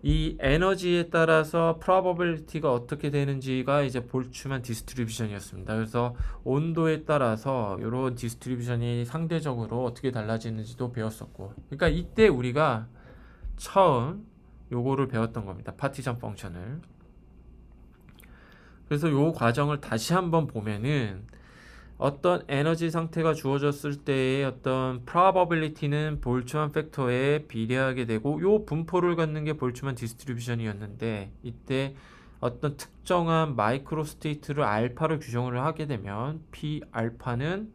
이 에너지에 따라서 probability가 어떻게 되는지가 이제 볼츠만 디스트리뷰션이었습니다. 그래서 온도에 따라서 이런 디스트리뷰션이 상대적으로 어떻게 달라지는지도 배웠었고, 그러니까 이때 우리가 처음 요거를 배웠던 겁니다. 파티션 펑션을. 그래서 요 과정을 다시 한번 보면은 어떤 에너지 상태가 주어졌을 때의 어떤 probability는 볼츠만 팩터에 비례하게 되고, 요 분포를 갖는 게 볼츠만 디스트리뷰션이었는데, 이때 어떤 특정한 마이크로 스테이트를 알파로 규정을 하게 되면 P 알파는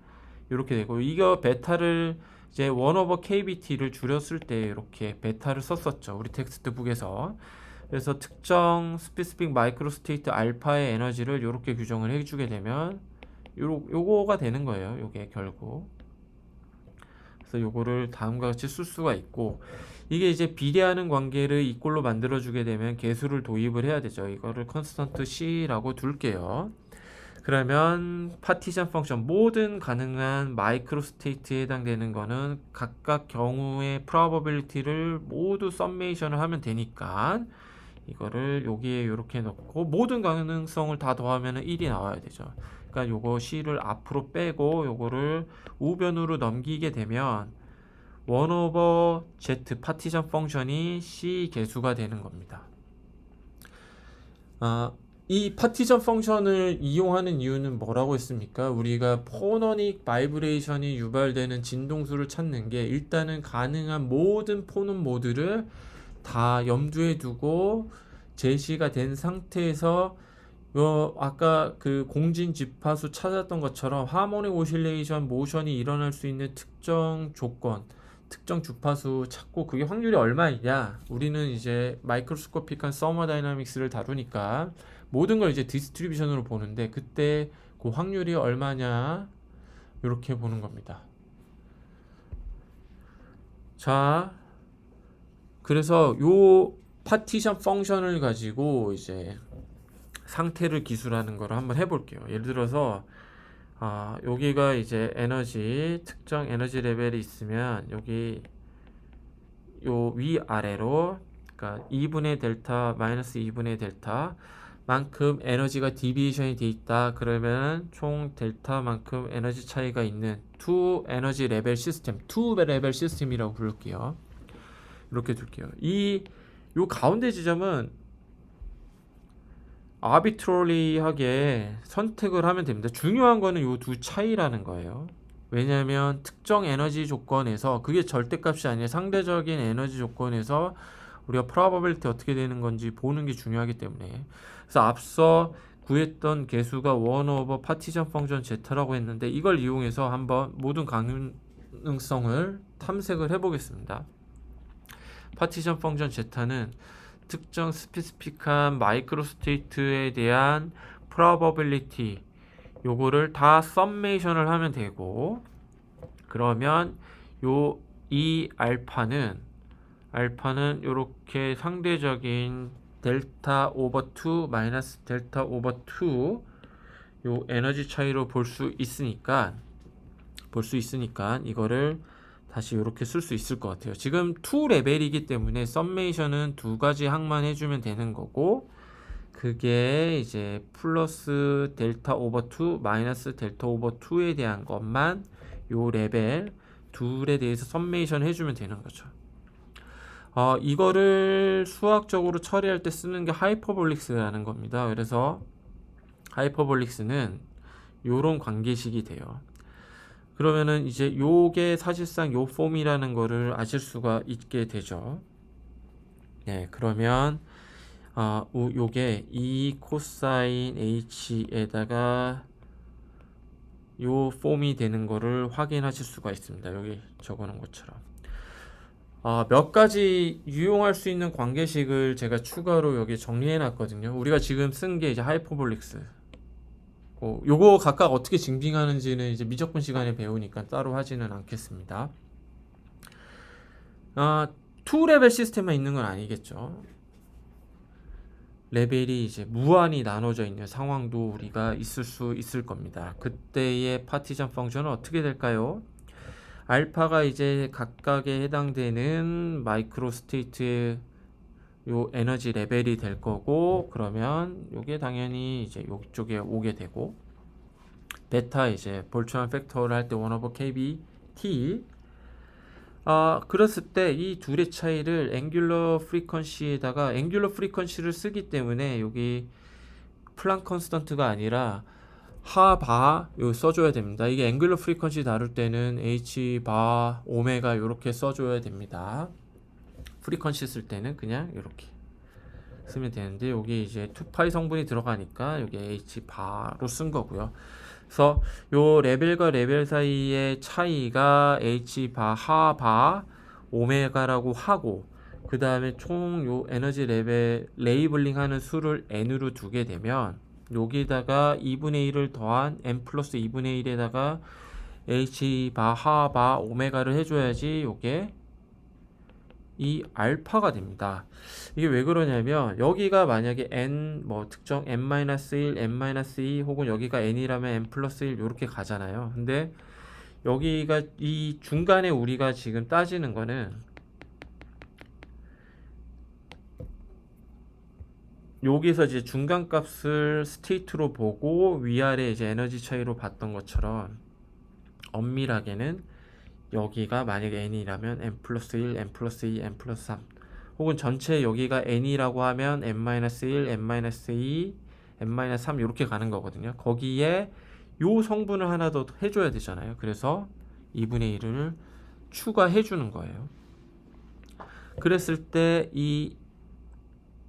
이렇게 되고, 이거 베타를 이제 1/kBT를 줄였을 때 이렇게 베타를 썼었죠. 우리 텍스트북에서. 그래서 특정 스페시픽 마이크로 스테이트 알파의 에너지를 이렇게 규정을 해주게 되면 요거가 되는 거예요. 요게 결국. 그래서 요거를 다음과 같이 쓸 수가 있고, 이게 이제 비례하는 관계를 이꼴로 만들어주게 되면 개수를 도입을 해야 되죠. 이거를 컨스턴트 C라고 둘게요. 그러면 파티션 펑션 모든 가능한 마이크로 스테이트에 해당되는 거는 각각 경우의 probability를 모두 썸메이션을 하면 되니까 이거를 여기에 이렇게 넣고 모든 가능성을 다 더하면 1이 나와야 되죠. 그러니까 요거 C를 앞으로 빼고 요거를 우변으로 넘기게 되면 1/Z 파티션 펑션이 C 개수가 되는 겁니다. 이 파티션 펑션을 이용하는 이유는 뭐라고 했습니까? 우리가 포너닉 바이브레이션이 유발되는 진동수를 찾는 게, 일단은 가능한 모든 포논 모드를 다 염두에 두고 제시가 된 상태에서 아까 그 공진 집하수 찾았던 것처럼 하모닉 오실레이션 모션이 일어날 수 있는 특정 조건, 특정 주파수 찾고, 그게 확률이 얼마이냐, 우리는 이제 마이크로스코픽한 서머다이나믹스를 다루니까 모든 걸 이제 디스트리뷰션으로 보는데, 그때 그 확률이 얼마냐 이렇게 보는 겁니다. 자, 그래서 요 파티션 펑션을 가지고 이제 상태를 기술하는 거를 한번 해볼게요. 예를 들어서 여기가 이제 에너지, 특정 에너지 레벨이 있으면 여기 요 위아래로, 그러니까 2분의 델타 마이너스 2분의 델타 만큼 에너지가 디비에이션이 돼 있다. 그러면 총 델타만큼 에너지 차이가 있는 투 에너지 레벨 시스템, 투 레벨 시스템이라고 부를게요. 이렇게 둘게요. 요 가운데 지점은 아비트러리하게 선택을 하면 됩니다. 중요한 거는 요 두 차이라는 거예요. 왜냐하면 특정 에너지 조건에서, 그게 절대값이 아니라 상대적인 에너지 조건에서 우리가 프로바빌리티 어떻게 되는 건지 보는 게 중요하기 때문에. 그래서 앞서 구했던 개수가 1/, 파티션 펑션 Z라고 했는데, 이걸 이용해서 한번 모든 가능성을 탐색을 해보겠습니다. 파티션 펑션 Z는 특정 스페시픽한 마이크로 스테이트에 대한 probability 요거를 다 썸메이션을 하면 되고, 그러면 이 알파는 요렇게 상대적인 델타 오버 2 마이너스 델타 오버 2 요 에너지 차이로 볼 수 있으니까 이거를 다시 이렇게 쓸 수 있을 것 같아요. 지금 2 레벨이기 때문에 썸메이션은 두 가지 항만 해주면 되는 거고, 그게 이제 플러스 델타 오버 2 마이너스 델타 오버 2에 대한 것만 요 레벨 둘에 대해서 썸메이션 해주면 되는 거죠. 이거를 수학적으로 처리할 때 쓰는 게 하이퍼볼릭스라는 겁니다. 그래서 하이퍼볼릭스는 요런 관계식이 돼요. 그러면은 이제 요게 사실상 요 폼이라는 거를 아실 수가 있게 되죠. 네, 그러면 요게 2 코사인 h에다가 요 폼이 되는 거를 확인하실 수가 있습니다. 여기 적어놓은 것처럼. 몇 가지 유용할 수 있는 관계식을 제가 추가로 여기 정리해 놨거든요. 우리가 지금 쓴 게 이제 하이퍼볼릭스. 요거 각각 어떻게 징빙하는지는 이제 미적분 시간에 배우니까 따로 하지는 않겠습니다. 2레벨 시스템만 있는 건 아니겠죠. 레벨이 이제 무한히 나눠져 있는 상황도 우리가 있을 수 있을 겁니다. 그때의 파티션 펑션은 어떻게 될까요? 알파가 이제 각각에 해당되는 마이크로 스테이트의 요 에너지 레벨이 될 거고, 그러면 요게 당연히 이제 요쪽에 오게 되고, 베타 이제 볼츠만 팩터를 할 때 1 over kBt. 그랬을 때 이 둘의 차이를 앵귤러 프리퀀시에다가 앵귤러 프리퀀시를 쓰기 때문에 여기 플랑크 컨스턴트가 아니라 하바 요 써줘야 됩니다. 이게 앵귤러 프리퀀시 다룰 때는 h 바 오메가 요렇게 써줘야 됩니다. 프리퀀시 쓸 때는 그냥 이렇게 쓰면 되는데, 여기 이제 2파이 성분이 들어가니까 여기 h 바로 쓴 거고요. 그래서 요 레벨과 레벨 사이의 차이가 h 바 하바 오메가라고 하고, 그 다음에 총 요 에너지 레벨 레이블링 하는 수를 n으로 두게 되면 여기다가 2분의 1을 더한 n 플러스 2분의 1에다가 h 바 하바 오메가를 해줘야지 요게 이 알파가 됩니다. 이게 왜 그러냐면 여기가 만약에 n 뭐 특정 n-1, n-2 혹은 여기가 n이라면 n 플러스 1 이렇게 가잖아요. 근데 여기가 이 중간에 우리가 지금 따지는 거는 여기서 이제 중간 값을 스테이트로 보고 위아래 이제 에너지 차이로 봤던 것처럼 엄밀하게는 여기가 만약에 n이라면 n 플러스 1, n 플러스 2, n 플러스 3 혹은 전체 여기가 n이라고 하면 n-1, n-2, n-3 이렇게 가는 거거든요. 거기에 요 성분을 하나 더 해줘야 되잖아요. 그래서 2분의 1을 추가해 주는 거예요. 그랬을 때 이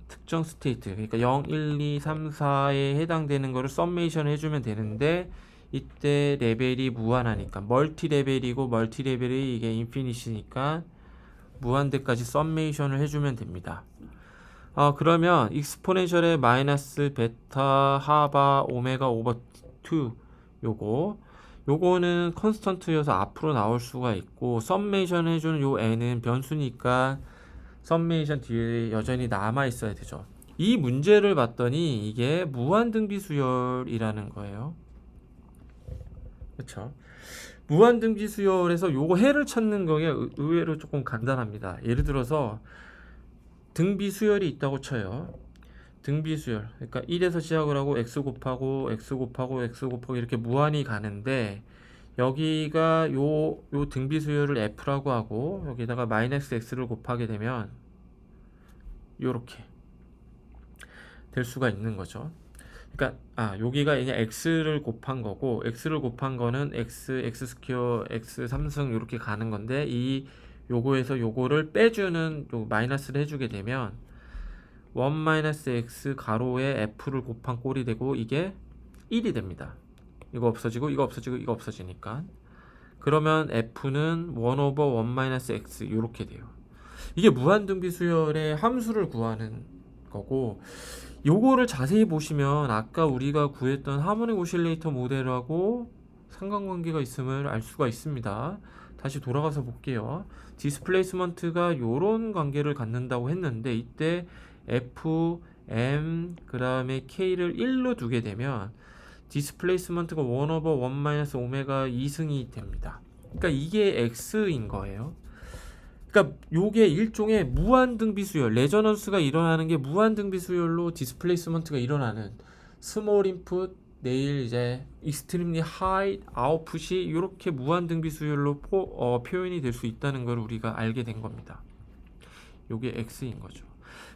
특정 스테이트, 그러니까 0, 1, 2, 3, 4에 해당되는 거를 썸메이션 해주면 되는데, 이때 레벨이 무한하니까 멀티 레벨이고 멀티 레벨이 이게 인피니시니까 무한대까지 썸메이션을 해주면 됩니다. 그러면 익스포넨셜의 마이너스 베타 하바 오메가 오버 2 요거는 컨스턴트여서 앞으로 나올 수가 있고, 썸메이션 해주는 요 n은 변수니까 썸메이션 뒤에 여전히 남아 있어야 되죠. 이 문제를 봤더니 이게 무한등비 수열이라는 거예요. 그렇죠? 무한등비 수열에서 요거 해를 찾는 거에 의외로 조금 간단합니다. 예를 들어서 등비 수열이 있다고 쳐요. 등비 수열, 그러니까 1에서 시작을 하고 x 곱하고 x 곱하고 x 곱하고 이렇게 무한히 가는데, 여기가 요 등비 수열을 f라고 하고 여기다가 마이너스 x를 곱하게 되면 요렇게 될 수가 있는 거죠. 그러니까 여기가 그냥 x를 곱한 거고, x를 곱한 거는 x 스퀘어 x 3승 이렇게 가는 건데, 이 요거에서 요거를 빼주는 요 마이너스를 해주게 되면 1-x 가로에 f를 곱한 꼴이 되고 이게 1이 됩니다. 이거 없어지고 이거 없어지고 이거 없어지니까. 그러면 f는 1 over 1-x 이렇게 돼요. 이게 무한등비 수열의 함수를 구하는 거고, 요거를 자세히 보시면 아까 우리가 구했던 하모닉 오실레이터 모델하고 상관관계가 있음을 알 수가 있습니다. 다시 돌아가서 볼게요. 디스플레이스먼트가 요런 관계를 갖는다고 했는데 이때 F, M, 그 다음에 K를 1로 두게 되면 디스플레이스먼트가 1/1 오메가 2승이 됩니다. 그러니까 이게 X인 거예요. 그러니까 요게 일종의 무한등비 수열, 레저넌스가 일어나는 게 무한등비 수열로 디스플레이스먼트가 일어나는 스몰 인풋, 내일 이제 익스트림리 하이 아웃풋이 이렇게 무한등비 수열로 표현이 될 수 있다는 걸 우리가 알게 된 겁니다. 요게 X인 거죠.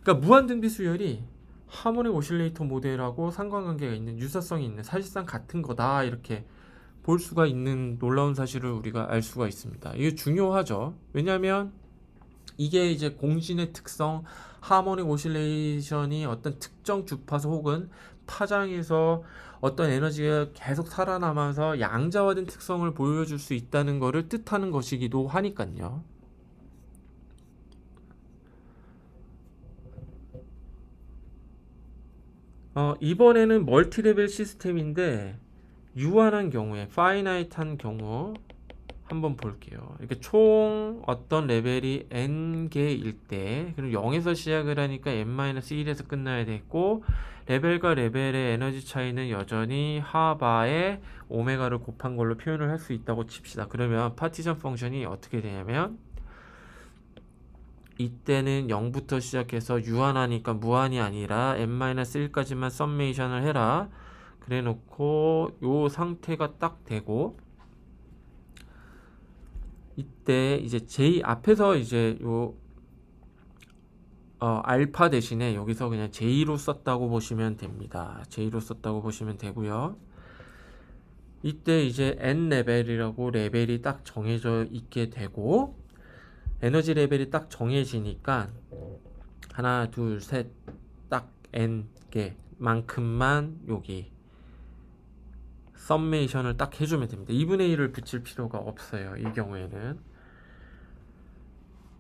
그러니까 무한등비 수열이 하모닉 오실레이터 모델하고 상관관계가 있는, 유사성이 있는, 사실상 같은 거다 이렇게 볼 수가 있는 놀라운 사실을 우리가 알 수가 있습니다. 이게 중요하죠. 왜냐하면 이게 이제 공신의 특성, 하모닉 오실레이션이 어떤 특정 주파수 혹은 파장에서 어떤 에너지가 계속 살아남아서 양자화된 특성을 보여줄 수 있다는 것을 뜻하는 것이기도 하니까요. 이번에는 멀티레벨 시스템인데 유한한 경우에, 파이나이트한 경우 한번 볼게요. 이렇게 총 어떤 레벨이 n개일 때, 그럼 0에서 시작을 하니까 n-1에서 끝나야 되고, 레벨과 레벨의 에너지 차이는 여전히 하바에 오메가를 곱한 걸로 표현을 할 수 있다고 칩시다. 그러면 파티션 펑션이 어떻게 되냐면 이때는 0부터 시작해서 유한하니까 무한이 아니라 n-1까지만 썸메이션을 해라. 그래 놓고 요 상태가 딱 되고, 이때 이제 J 앞에서 이제 요 알파 대신에 여기서 그냥 J로 썼다고 보시면 됩니다. J로 썼다고 보시면 되고요. 이때 이제 N 레벨이라고 레벨이 딱 정해져 있게 되고, 에너지 레벨이 딱 정해지니까 하나, 둘, 셋, 딱 N 개만큼만 여기 썸메이션을 딱 해주면 됩니다. 2분의 1을 붙일 필요가 없어요. 이 경우에는.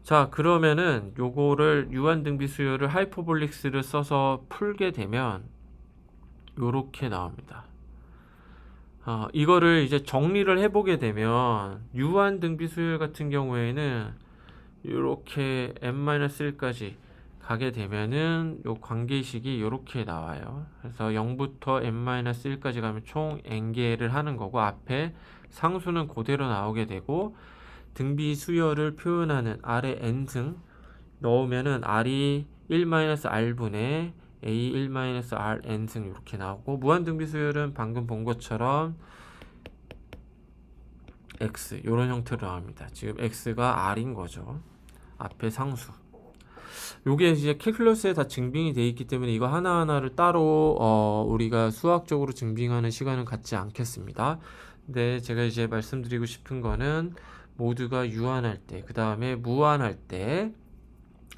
자, 그러면은 요거를 유한등비 수열을 하이퍼볼릭스를 써서 풀게 되면 요렇게 나옵니다. 이거를 이제 정리를 해보게 되면 유한등비 수열 같은 경우에는 요렇게 n-1까지 가게 되면은 요 관계식이 요렇게 나와요. 그래서 0부터 n-1까지 가면 총 n개를 하는 거고, 앞에 상수는 그대로 나오게 되고, 등비 수열을 표현하는 R의 n승 넣으면은 R이 1-R분의 A 1-R n승 이렇게 나오고, 무한등비 수열은 방금 본 것처럼 X 이런 형태로 나옵니다. 지금 X가 R인 거죠. 앞에 상수. 요게 이제 캘큘러스에 다 증빙이 되어 있기 때문에 이거 하나하나를 따로 우리가 수학적으로 증빙하는 시간은 갖지 않겠습니다. 근데 제가 이제 말씀드리고 싶은 거는 모두가 유한할 때, 그 다음에 무한할 때,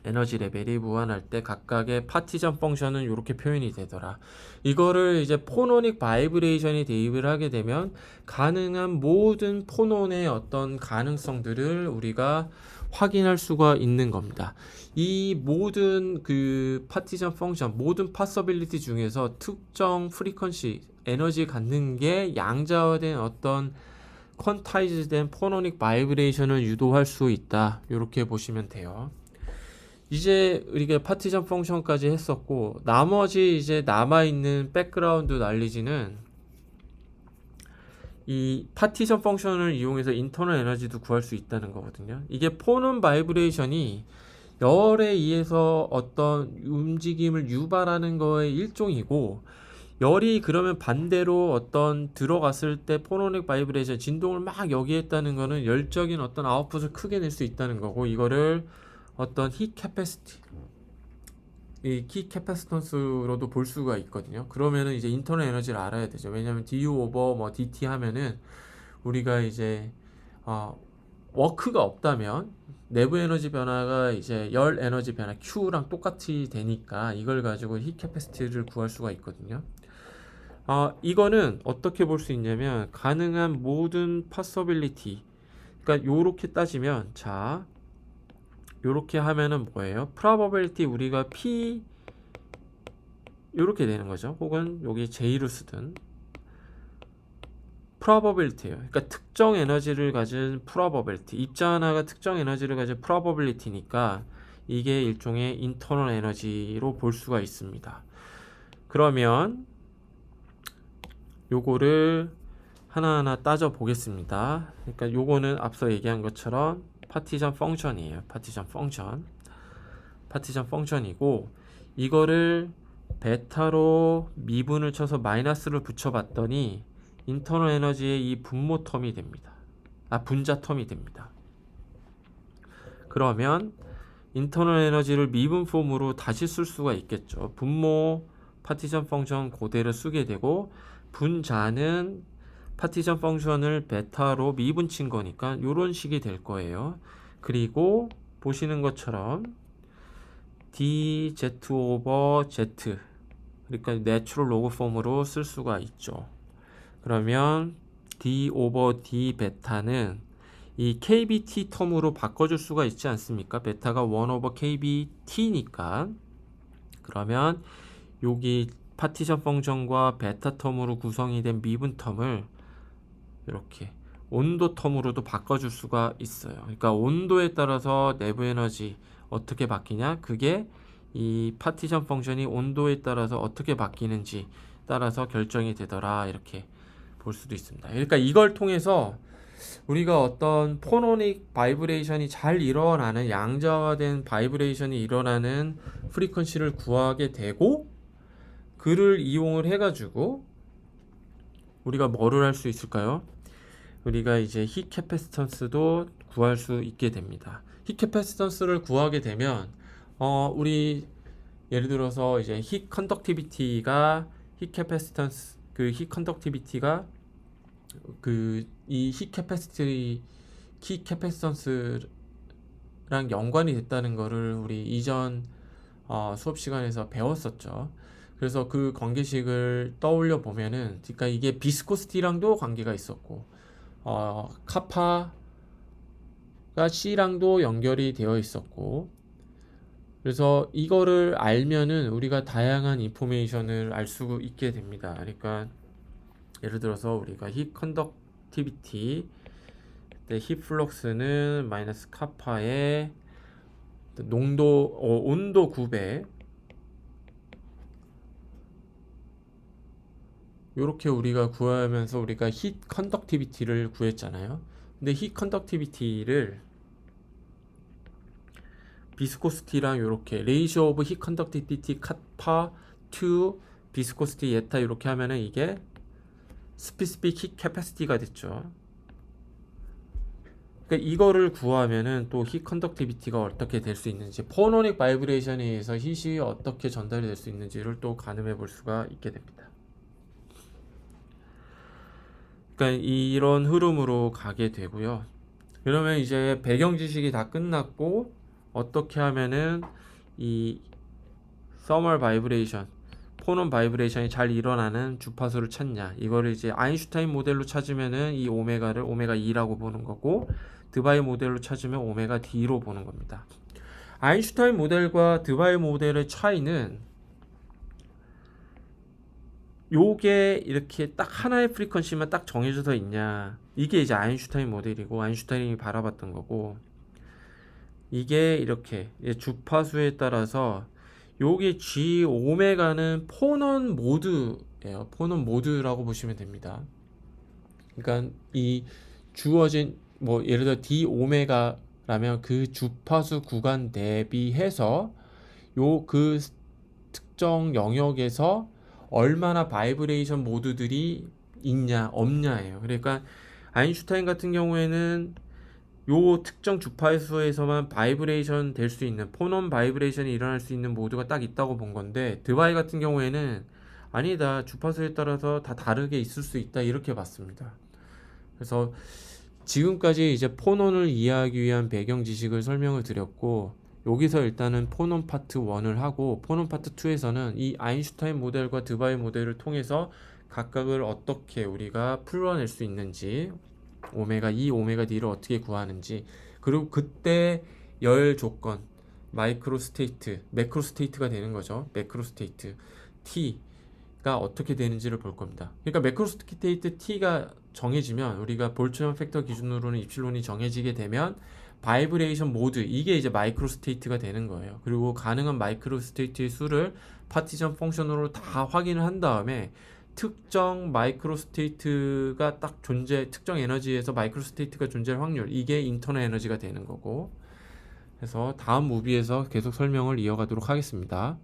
에너지 레벨이 무한할 때 각각의 파티션 펑션은 이렇게 표현이 되더라. 이거를 이제 포노닉 바이브레이션이 대입을 하게 되면 가능한 모든 포논의 어떤 가능성들을 우리가 확인할 수가 있는 겁니다. 이 모든 그 파티션 펑션, 모든 파서빌리티 중에서 특정 프리퀀시, 에너지 갖는 게 양자화된 어떤 퀀타이즈된 포노닉 바이브레이션을 유도할 수 있다. 이렇게 보시면 돼요. 이제 우리가 파티션 펑션까지 했었고, 나머지 이제 남아있는 백그라운드 난리지는 이 파티션 펑션을 이용해서 인터널 에너지도 구할 수 있다는 거거든요. 이게 포논 바이브레이션이 열에 의해서 어떤 움직임을 유발하는 거의 일종이고, 열이 그러면 반대로 어떤 들어갔을 때 포노닉 바이브레이션 진동을 막 여기했다는 거는 열적인 어떤 아웃풋을 크게 낼 수 있다는 거고, 이거를 어떤 히 캐패시티, 이 키 캐패시턴스로도 볼 수가 있거든요. 그러면은 이제 인터널 에너지를 알아야 되죠. 왜냐하면 du 오버 뭐 dt 하면은 우리가 이제 워크가 없다면 내부 에너지 변화가 이제 열 에너지 변화 Q랑 똑같이 되니까 이걸 가지고 히 캐패시티를 구할 수가 있거든요. 이거는 어떻게 볼 수 있냐면 가능한 모든 possibility, 그러니까 요렇게 따지면, 자 요렇게 하면은 뭐예요? probability 우리가 P 이렇게 되는 거죠. 혹은 여기 J로 쓰든 probability예요. 그러니까 특정 에너지를 가진 probability. 입자 하나가 특정 에너지를 가진 probability니까 이게 일종의 internal 에너지로 볼 수가 있습니다. 그러면 요거를 하나하나 따져 보겠습니다. 그러니까 요거는 앞서 얘기한 것처럼 파티션 펑션이에요. 파티션 펑션이고 이거를 베타로 미분을 쳐서 마이너스를 붙여봤더니 인터널 에너지의 이 분모 텀이 됩니다. 분자 텀이 됩니다. 그러면 인터널 에너지를 미분 폼으로 다시 쓸 수가 있겠죠. 분모 파티션 펑션 그대로 쓰게 되고 분자는 파티션 펑션을 베타로 미분 친 거니까 이런 식이 될 거예요. 그리고 보시는 것처럼 dz 오버 z 그러니까 내추럴 로그 폼으로 쓸 수가 있죠. 그러면 d 오버 d 베타는 이 kbt 텀으로 바꿔줄 수가 있지 않습니까? 베타가 1 오버 kbt니까 그러면 여기 파티션 펑션과 베타 텀으로 구성이 된 미분 텀을 이렇게 온도 텀으로도 바꿔줄 수가 있어요. 그러니까 온도에 따라서 내부 에너지 어떻게 바뀌냐? 그게 이 파티션 펑션이 온도에 따라서 어떻게 바뀌는지 따라서 결정이 되더라. 이렇게 볼 수도 있습니다. 그러니까 이걸 통해서 우리가 어떤 포노닉 바이브레이션이 잘 일어나는 양자화된 바이브레이션이 일어나는 프리퀀시를 구하게 되고 그를 이용을 해가지고 우리가 뭐를 할 수 있을까요? 우리가 이제 힛 캐패시턴스도 구할 수 있게 됩니다. 힛 캐패시턴스를 구하게 되면 우리 예를 들어서 이제 힛 컨덕티비티가 힛 캐패시턴스 힛 컨덕티비티가 이 힛 캐패시턴스랑 연관이 됐다는 거를 우리 이전 수업 시간에서 배웠었죠. 그래서 그 관계식을 떠올려 보면은 그러니까 이게 비스코시티랑도 관계가 있었고 카파가 C랑도 연결이 되어 있었고 그래서 이거를 알면은 우리가 다양한 인포메이션을 알 수 있게 됩니다. 그러니까 예를 들어서 우리가 힛 컨덕티비티 그때 힛 플럭스는 마이너스 카파의 온도 9배 요렇게 우리가 구하면서 우리가 힛 컨덕티비티를 구했잖아요. 근데 힛 컨덕티비티를 비스코시티랑 요렇게 레이쇼 오브 힛 컨덕티비티 카파 투 비스코시티 예타 이렇게 하면은 이게 스피시픽 힛 캐패시티가 됐죠. 그러니까 이거를 구하면은 또 힛 컨덕티비티가 어떻게 될 수 있는지 포노닉 바이브레이션에 의해서 힛이 어떻게 전달이 될 수 있는지를 또 가늠해 볼 수가 있게 됩니다. 그러니까 이런 흐름으로 가게 되고요. 그러면 이제 배경 지식이 다 끝났고 어떻게 하면은 이 서멀 바이브레이션, 포논 바이브레이션이 잘 일어나는 주파수를 찾냐. 이거를 이제 아인슈타인 모델로 찾으면은 이 오메가를 오메가 2라고 보는 거고 드바이 모델로 찾으면 오메가 D로 보는 겁니다. 아인슈타인 모델과 드바이 모델의 차이는 요게 이렇게 딱 하나의 프리퀀시만 딱 정해져서 있냐. 이게 이제 아인슈타인 모델이고 아인슈타인이 바라봤던 거고 이게 이렇게 주파수에 따라서 요게 G 오메가는 포논 모드예요. 포논 모드라고 보시면 됩니다. 그러니까 이 주어진 뭐 예를 들어 D 오메가라면 그 주파수 구간 대비해서 요 그 특정 영역에서 얼마나 바이브레이션 모드들이 있냐 없냐예요. 그러니까 아인슈타인 같은 경우에는 요 특정 주파수에서만 바이브레이션 될 수 있는 포논 바이브레이션이 일어날 수 있는 모드가 딱 있다고 본 건데 드바이 같은 경우에는 아니다 주파수에 따라서 다 다르게 있을 수 있다 이렇게 봤습니다. 그래서 지금까지 이제 포논을 이해하기 위한 배경 지식을 설명을 드렸고 여기서 일단은 포논 파트 1을 하고 포논 파트 2에서는 이 아인슈타인 모델과 드바이 모델을 통해서 각각을 어떻게 우리가 풀어낼 수 있는지 오메가 2, 오메가 D를 어떻게 구하는지 그리고 그때 열 조건 마이크로 스테이트, 매크로 스테이트가 되는 거죠. 매크로 스테이트 T가 어떻게 되는지를 볼 겁니다. 그러니까 매크로 스테이트 T가 정해지면 우리가 볼츠만 팩터 기준으로는 입실론이 정해지게 되면 바이브레이션 모드 이게 이제 마이크로 스테이트가 되는 거예요. 그리고 가능한 마이크로 스테이트의 수를 파티션 펑션으로 다 확인을 한 다음에 특정 마이크로 스테이트가 딱 특정 에너지에서 마이크로 스테이트가 존재할 확률 이게 인터널 에너지가 되는 거고. 그래서 다음 무비에서 계속 설명을 이어가도록 하겠습니다.